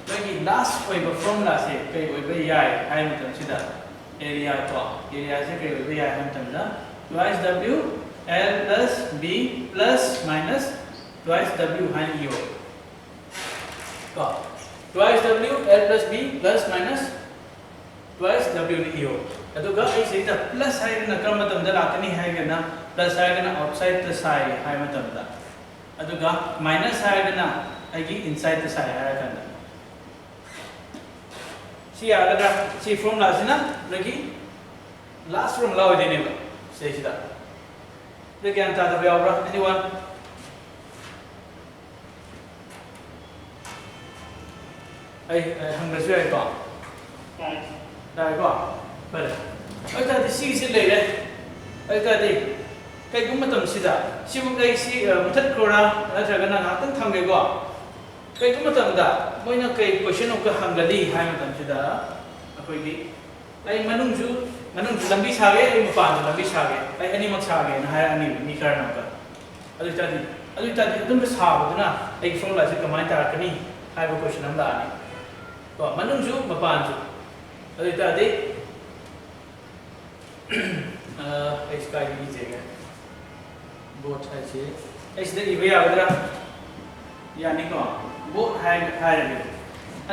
वही last कोई formula से कई कोई यार हाई मतलब सीधा एरिया से कई कोई यार मतलब ना twice w l plus b plus minus twice w हाई यो तो twice w l plus b plus minus twice w यो तो गा ऐसे इतना plus हाई ना कर मतलब ना लाकनी हाई करना plus हाई करना outside the side हाई मतलब ना अदुगा minus हायगना आइगी inside the side हायगना सी आगदा सी formula सिना लगी last formula हो देने बा सही सिदा तो क्या अंतर तो बेआवरा anyone आई हम रज़ भी आएगा पर अल्टा दिसी से ले ले अल्टा दे कई गुम्मत हमसिदा सिबुक कई सी मुथत कोरा नत्रगना नातन थंगेगो कई गुम्मत हमदा मोइना कई क्वेश्चन उक हंगली हाय मतमसिदा अखोइगी आई मनुंजु लंबी सागे आई मपान लंबी सागे आई अनिमक सागे न हाय अनि मी करना का अदुतादी अदुम साबदना आई फॉर्मूला से कमाई तारकनी हाय क्वेश्चन हम लानी तो मनुंजु मपानजु अदुतादी इसका ये जगह बोट है चे ऐसे इवे आगरा यानी को बोट है रे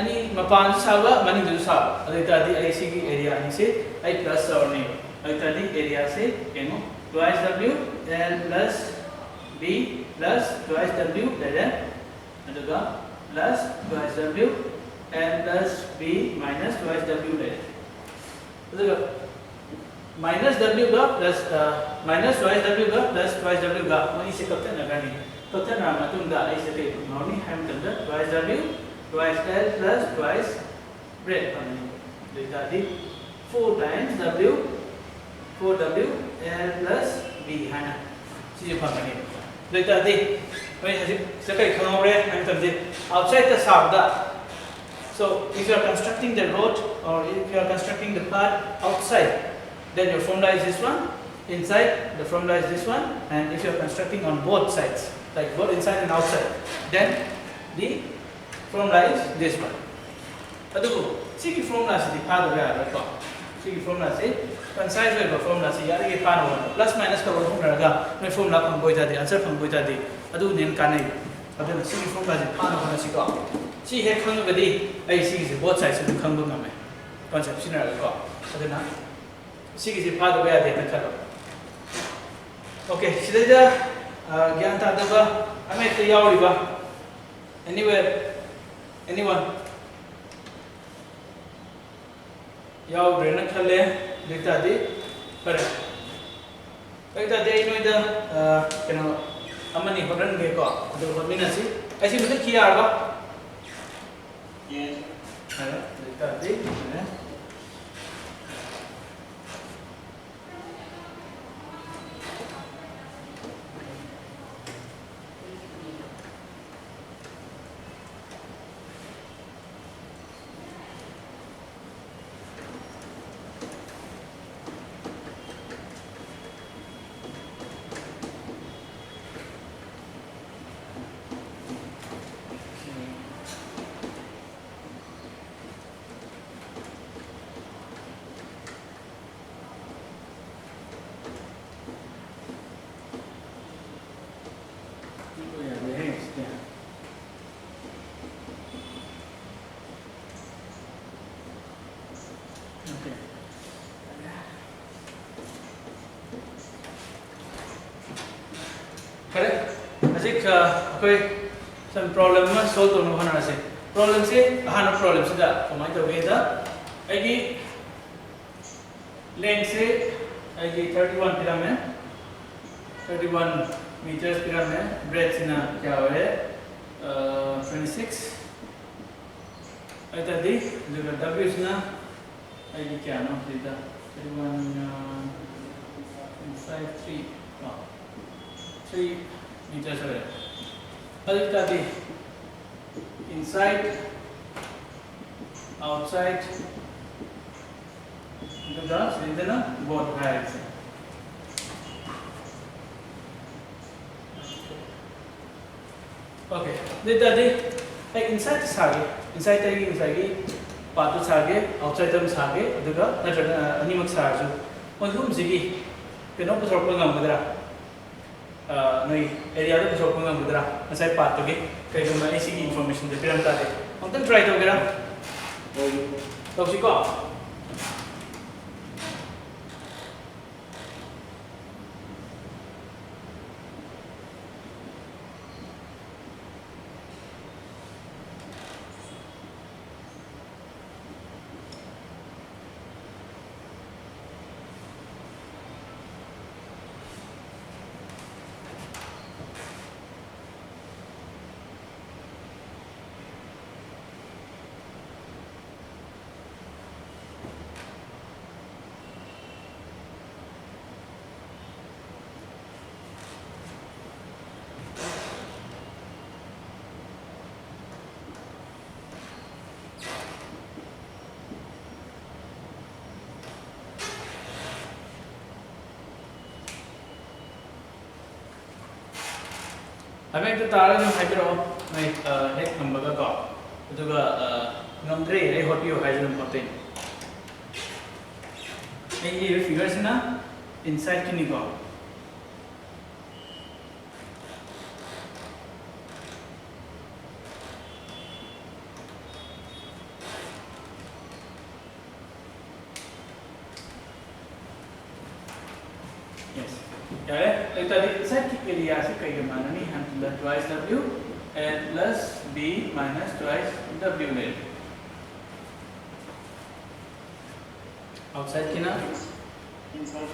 अनि मपान साबा मनी जो साब अदितादी ऐसी की एरिया अनि से आई प्लस और नहीं अदितादी एरिया से केनो twice w l plus b plus twice w then अदुगा plus twice w l plus b minus twice w then अदुगा minus w का plus minus twice w का plus twice w का money से कब तक लगानी कब तक ना मतुम दा ऐसे के नॉर्मली हम तंदर twice w twice l plus twice breadth हमने देखा थी 4 times w 4w l plus b है ना चीज़ फंक्शन देखा थी वही से कई खंगोरे हम तंदर outside the sabda. So if you are constructing the road or if you are constructing the part outside, then your formula is this one, inside the formula is this one, and if you are constructing on both sides, like both inside and outside, then the formula is this one. Adugo, see the formula is the part of it, right? See the formula is concise way of formula is yari ke part of plus minus ka formula raga, no formula pang boy jadi, answer pang boy jadi, adu nen kanai, adu see the formula is part of it si ka, see he kang gadi, ay see is both sides adu kang bunga me, concept sinara ka, adu na. See, is a part of where they Okay, sida gyan ta daba ame te yauri ba anywhere anyone yaw rena khale dekta di pare dekta de ino ida keno amani hodan ge ko do homina si aisi mute kiya ba Yes. ara dekta di ne correct asik koi some problem ma solve to no hana se problem se hana problem se da kamai to ge da agi length se agi 31 piram hai 31 meters piram hai breadth na kya hai 26 aita di juga w na agi kya no da 31.53 3 meters away. Aditati inside, outside, the both sides. Okay. Aditati like inside sage, inside part sage, outside them sage. Aduga na animak sage. Only zigi. Keno ko sorko ngam madra. Noi area to show pang mudra asai part to ge kai gum ai sigi information de piram ta de hum tan try to gera to si ko Abi itu taruh yang hydro, naik head number ka, itu juga nomor 3 hot yo hydro hotin. Ini figure sih na inside kini ka. Itu tadi saya area sih kayak gimana nih, adalah twice W and plus B minus twice W layer. Outside kina? Inside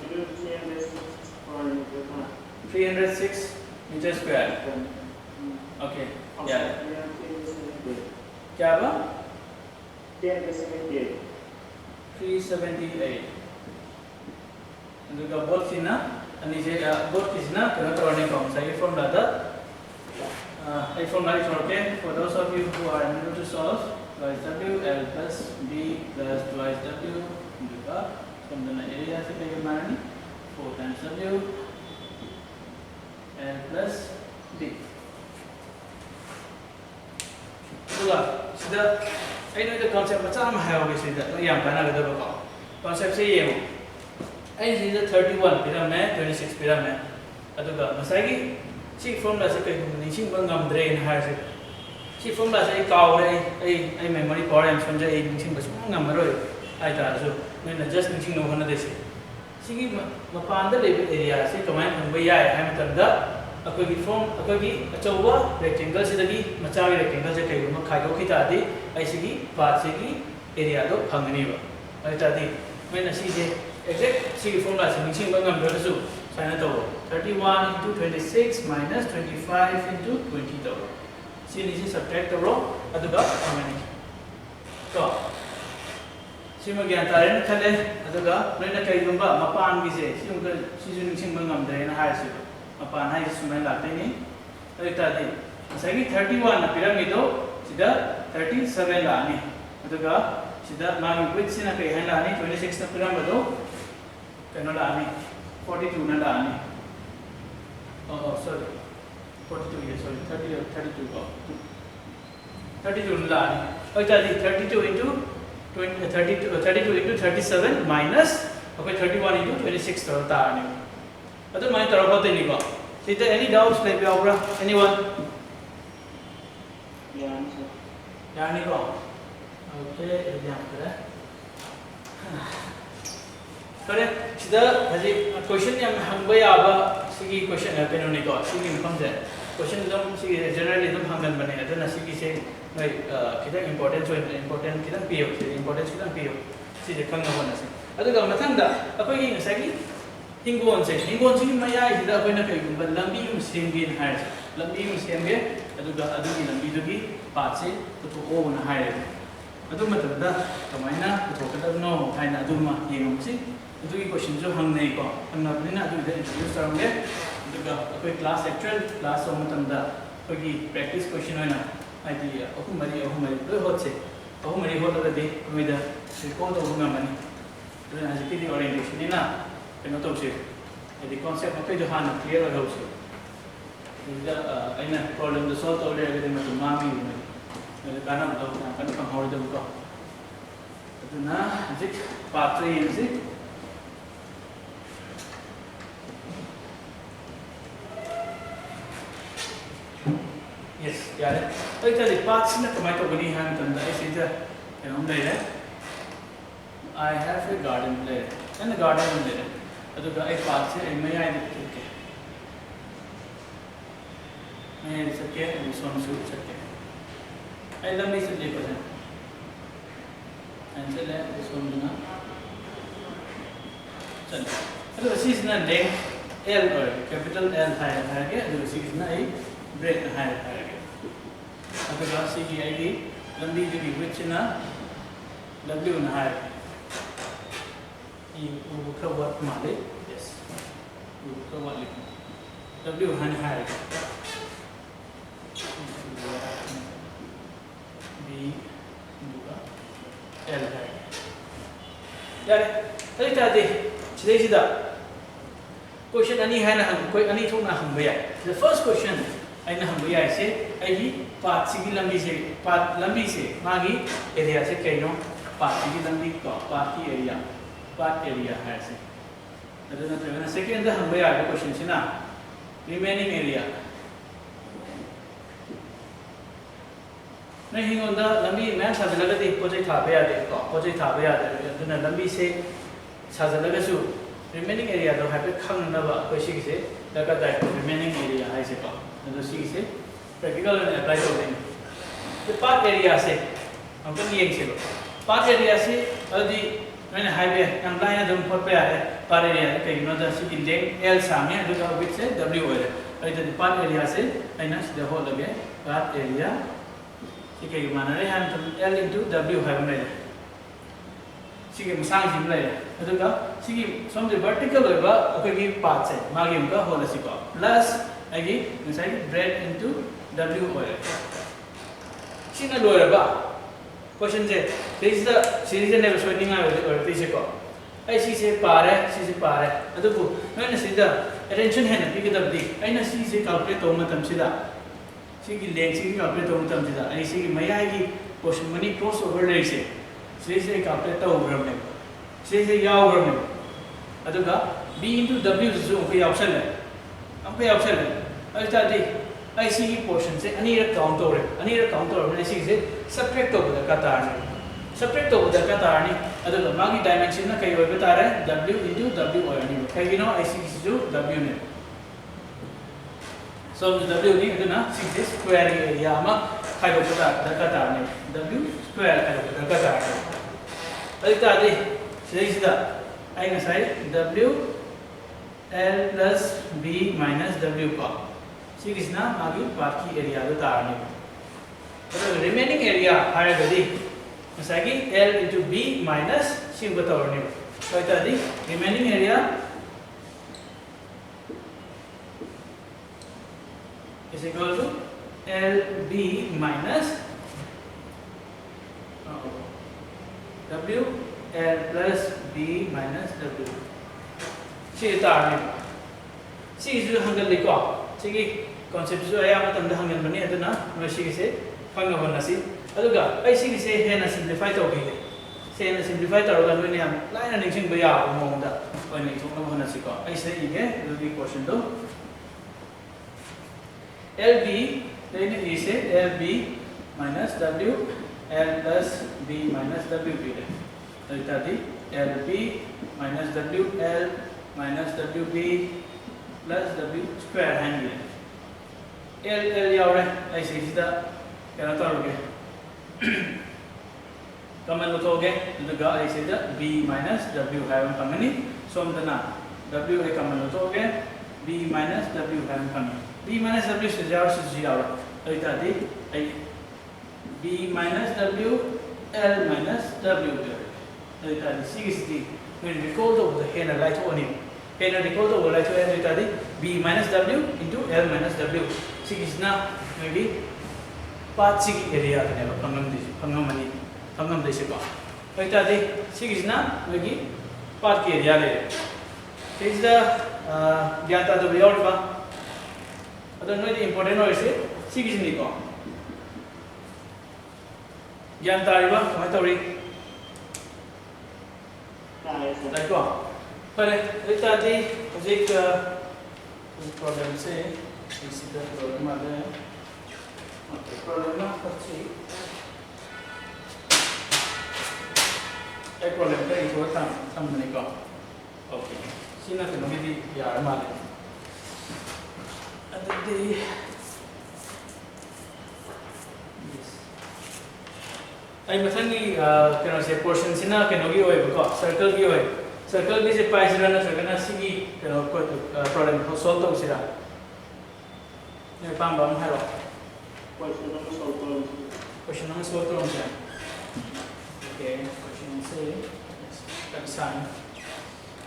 306 meter square. Okay. Yeah. क्या बा? 378. 378. Juga both sini and is both is na quadratic form. So I formula is okay for those of you who are new to solve. Twice W L plus B plus twice W juga from the area से क्या करना है 4 times W L plus B. Juga sudah ini itu konsep macam apa ya sudah yang mana kita bakal konsep sih ya. Ini sudah 31 piram है 26 piram है. Aduga masagi si formula से कहीं Nishing बंगम drain है से si formula से काव है आई memory power and समझे निशिंग बस बंगम मरो आई तार जो मैं just निशिंग नो होना देसे सिगी मपान द लेबल एरिया से कमाइन खंबा याय है मतलब अखोगी फॉर्म अखोगी अचौबा रेक्टेंगल सिदगी मचागी रेक्टेंगल से कई गुना खाइदो की तादी ऐसिगी पार्ट सिगी एरिया दो फंगनी बा अरे तादी मैं नसी जे एग्जैक्ट सिगी फॉर्मूला से निचिंग बंगम दरसु साइन तो 31 into 26 minus 25 into 20 तो सी निची सब्ट्रैक्ट करो अदुगा फंगनी तो सिम ज्ञान तारेन खले अदुगा नोइना कई गुंबा मपान गिसे सिम ग सिजु निचिंग बंगम दरेना हाइसु मपान हाइ सुमेन लातेनी अरे तादी सगी 31 ना पिरामिडो सिदा 37 लानी अदुगा सिदा मागी विथ सिना कई हन लानी 26 ना पिरामिडो कनो लानी 42 ना लानी sorry 42 yes sorry 32 32 लानी अरे तादी 32 into 32 into 37 minus okay 31 into 26 तो तारनी अतो मैं तरफ होते नहीं को सीधे any doubts ले भी आओगा anyone यार नहीं को okay एग्जाम करें करे सीधा हजी क्वेश्चन या हम भाई आबा सीगी क्वेश्चन है पेनो नहीं को सीगी मुकम से क्वेश्चन एकदम सीगी जनरली एकदम हंगन बने अतो ना सीगी से नहीं किधर इम्पोर्टेंस हो इम्पोर्टेंट किधर पियो इम्पोर्टेंस किधर पियो सीधे खंगा होना से अतो का मतलब दा अकोई की नसागी हिंगोन से मया इधर अकोई ना कहीं गुंबल लंबी मुस्लिम हायर लंबी मुस्लिम के अतो का अतो की लंबी जो की पाँच से तो ओ ना हायर अतो मतलब दा कमाइना तो कदर नो हायर ना अतो मा ये मुझे अतो की क्वेश्चन जो हम नहीं को हम ना अपने ना अतो इधर इंट्रोड्यूस करेंगे अतो का अकोई क्लास एक्चुअल क्लास हो मतलब दा अकोई प्रैक्टिस क्वेश्चन होना आइडिया अहम मरी दो होते अहम मरी हो लगे कोई दा रिकॉर्ड हो गया मनी तो आज की दी ओरिएंटेशन ना कनो तो से यदि कॉन्सेप्ट में जो हां क्लियर हो से इधर आइना प्रॉब्लम तो सॉल्व हो रहा है मतलब मामी में काना मतलब ना कनो कम हो रहा है तो ना जिक पात्र ये से yes यार है तो इधर पार्ट्स में कमाई तो बनी है मतलब ऐसे इधर हम ले रहे I have a garden there and the garden there तो का एक पार्ट से मैं यहाँ देख के मैं ये सब क्या है सोन सूट सकते हैं आई लंबी से ले पर आंसर है सोन ना चल तो इसी से ना लेंथ L और कैपिटल L है क्या तो इसी से ना एक ब्रेड है अगर राशि की आएगी लंबी जो की विच ना W ना है ये वो का वर्ड माले यस वो का वर्ड लिखो W हन है B बुका L है यार तरी तादे सीधे सीधा क्वेश्चन अनी है ना हम कोई अनी थोड़ा हम भैया the first question आइना हम भैया ऐसे आइगी पार्ट सिगी लंबी से मागी एरिया से कहीं नो पार्ट सिगी लंबी का पार्ट एरिया है ऐसे अदर ना सेकंड हम भैया आगे क्वेश्चन से ना रिमेनिंग एरिया नहीं होंदा लंबी मैं साजलगा दे प्रोजेक्ट था भैया दे को प्रोजेक्ट था भैया दे तो ना लंबी से साजलगा सु रिमेनिंग एरिया तो है पे खंग ना बा क्वेश्चन से लगा दा रिमेनिंग एरिया है से का तो सी से प्रैक्टिकल में अप्लाई कर देंगे तो पार्ट एरिया से हम तो ये से पार्ट एरिया से यदि मैंने हाईवे हम लाइन दम फॉर पे है पार्ट एरिया कहीं ना द सी लेंथ L सामने है तो विथ से W हो रहा है तो पार्ट एरिया से लाइन से हो लगे पार्ट एरिया सी कहीं माना रहे हम L into W है हमने सी के मसांग जिम ले तो का सी की सम द वर्टिकल होगा ओके की पार्ट से मागे उनका हो लसी को प्लस आगे missile bread into W oil. Sina lower ba? Question से this is the series and never sweating out or this is called. I see say pare, see say pare. अतो को मैंने सीधा attention है ना पिक अप दी. आई ना सी से calculate तो मतलब सीधा. सी की लेंथ सी की calculate तो मतलब सीधा. आई सी की मया है कि question मनी cross over ले से. सी से calculate तो over में. सी से या over में. अतो का B into W जो कोई ऑप्शन है. अब कोई ऑप्शन है. अच्छा दी IC portion से अनीर काउंट हो रहे अनीर काउंट हो रहे IC से सब्ट्रैक्ट हो गया कतार subtract over the Katarni, other Magi dimension, okay, W into W or any. Okay, you know, I see is W name. So W ni itu na 6 square area ama kayo kata Katarni. W square kayo kata Katarni. Jadi tadi sida ay ngasay W L plus B minus W ko. Sige na magi baki area do tarni. Pero remaining area higher gadi ngasay L into B minus C ko tarni. So tadi remaining area is equal to LB minus W L plus B minus W. C tarni. C is hanggal liko. Sige concept so ay ang tanda hanggal mani ito na C kasi pangawan na si. Aluga ay C kasi hena simplify to gili. C na simplify to ro ni am line na ningsing baya mo da. Oy ni thong na si ko. Ay sa ige will be question do. LB then is LB minus W L plus B minus W B. So tadi LB minus W L minus WB plus W square handle. L yaw re ai si sida kaya taroge. Kaman lutoge duga ai sida B minus W hayon kamani somdana W ai kaman lutoge B minus W hayon kamani. B minus W sejauh sejauh. Ai tadi ai B minus W L minus W. Ai tadi sigi when recall the hena light on hena recall the light on tadi B minus W into L minus W. Sigi na maybe part sigi area ne pangam desi ko. Ai tadi sigi na maybe part ki area le. Is the gyata to be out ba. Other no important no is sigi ni ko. Gyanta riba kamay tawri. Like ko. Pare ita di project problem se isi da problem ada. Okay, problem na kasi problem ka ito tam ni ko. Okay. Sina ko ngi ya male. Ada di ay mathangi kano se portion sina kano gi hoy ko circle gi hoy circle bi se pai sira na circle na sigi kano ko problem ko solve to sira ne pam bam haro question number solve to sira okay question say kan sign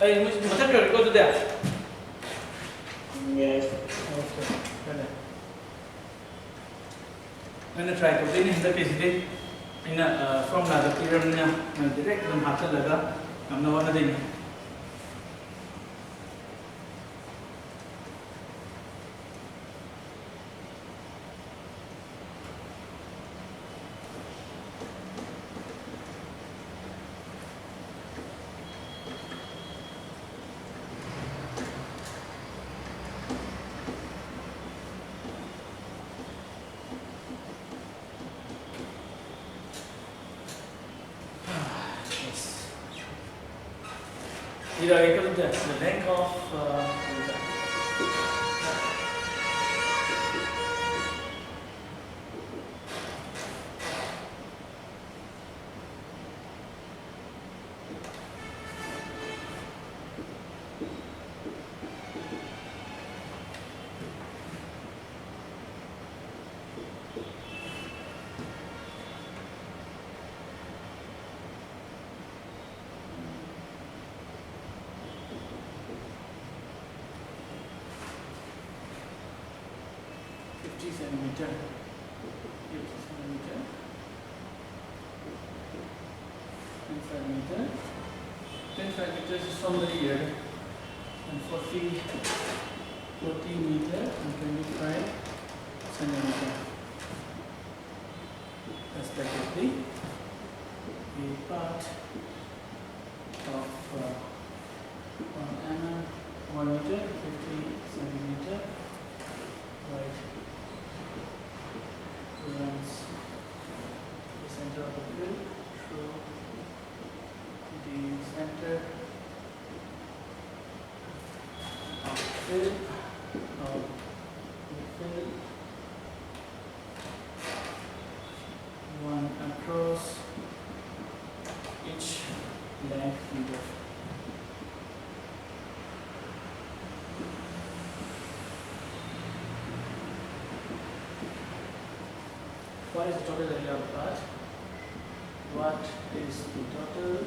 ay mathangi ko to there Yes. okay kada ana try to din the case in from the theorem na direct dum hata laga namna wana din Either equal to the length of centimeter, 25 meters is from the ear, and 40 meter and 25 centimeter. Respectively, the part of 1 mm, 1 meter, 50 centimeter, right? Runs the center of the field through fill of fill one across each length meter. What is the total area of the part? What is the total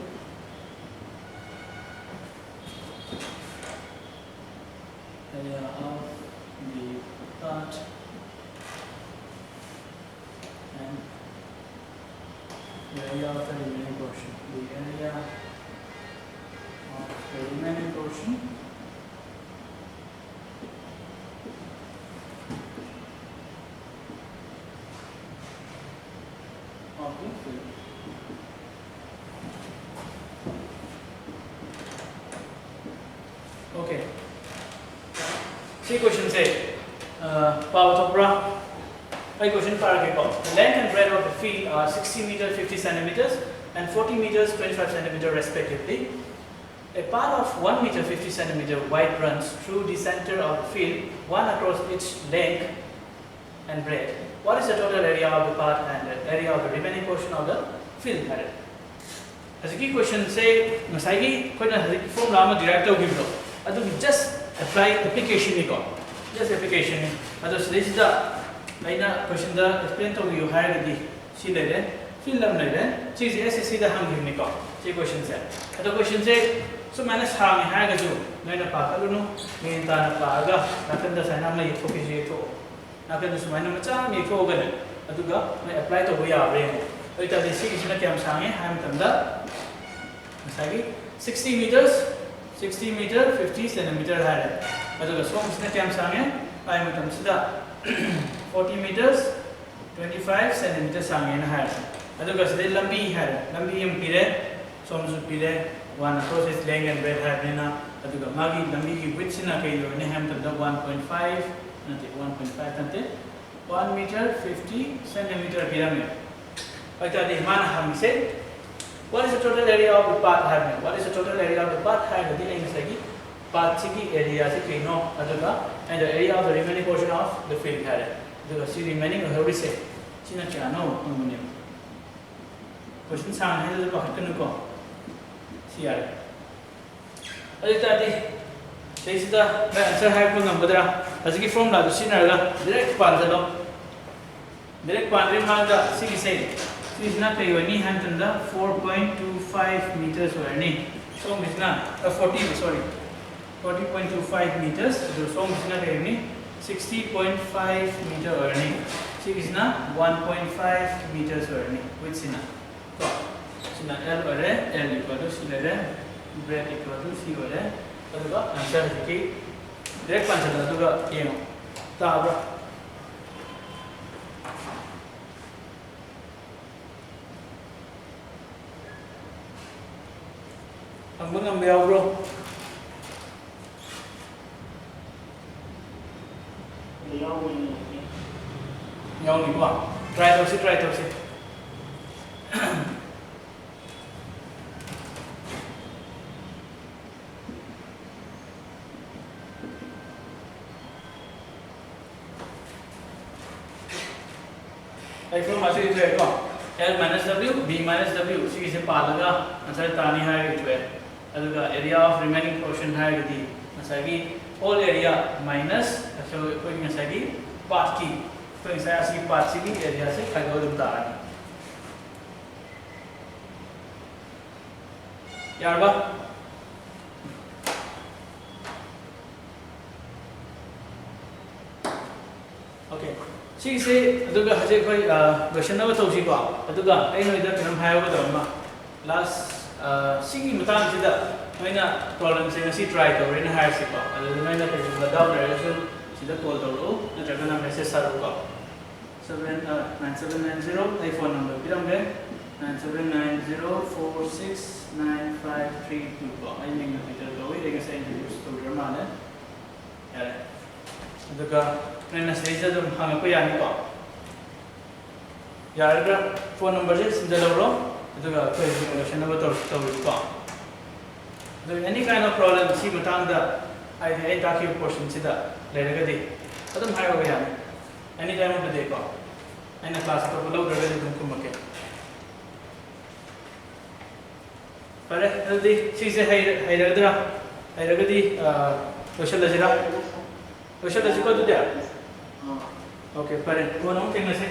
area of the part and the area of the remaining portion? The area of the remaining portion of the field. Okay. See question say, power to bra. My question for the length and breadth of the field are 60 meters, 50 centimeters, and 40 meters, 25 centimeters respectively. A path of 1 meter, 50 centimeter wide runs through the center of the field, one across each length and breadth. What is the total area of the path and the area of the remaining portion of the field? As a key question say, Masagi, formula direct to just apply application. Just application. This is the question the explain to you higher the see the field of the see the hang unico. See question say. The question say, so manage hang hagazu, Nina Pakaluno, Nintana Paga, nothing the Sanama focus. Akan semua macam ni kau kan, itu juga apply to we are brain. Itu tadi sih kita kiam sange, ham tanda. Misalnya 60 meters, 50 centimeter ada. Itu juga so kita kiam sange, ham tanda sudah 40 meters, 25 centimeter sange na ada. Itu juga sedih lambi ada, lambi yang pilih, so masuk pilih one process length and breadth ada na. Itu juga magi lambi ki width na kayo ni ham tanda 1.5. 1 meter 50 centimeter pyramid. What is the total area of the path having? What is the total area of the path having? The path area and the area of the remaining portion of the field had. The remaining of every say. Chinachano. Question sound is the pocket. See, this is the answer have number as a formula to sinner direct panzalo. Direct pandrimanga say is not any hand in the 4.25 meters or any. So is not 40.25 meters. So is not any 60.5 meter or any. So is not 1.5 meters or any. Which sinna? So L or L equal to C or breadth equal to C or Aduga answer is direct answer aduga yemo tabra ang mga bro yaw ni ba try to see from L minus W, B minus W, C is a palaga, and so Tani high to area of remaining portion high the Masagi, whole area minus, so putting a Sagi, part key, so inside see part C area, say I go to the Yarba. Okay. See, say, Aduga has a question of a Toshiba, Aduga, I know that I'm higher with last singing Mutan, when a problem saying, see, try to in a higher sipa, and the remainder is the down direction, see the cold or the Dragon message Saruka. 9790, the phone number, Pirambe, 9790469532. I mean, the way they can say introduced to your man. Aduga. And as they said, hang up a phone number is the low. Question number any kind of problem, see Matanga I talk you portion sida leragadi adum haiba yani any time of the day ko aina class ko below ragadi dum kumake pare adi sise hairagadi loshallajira ko du dia okay pare ko no thengase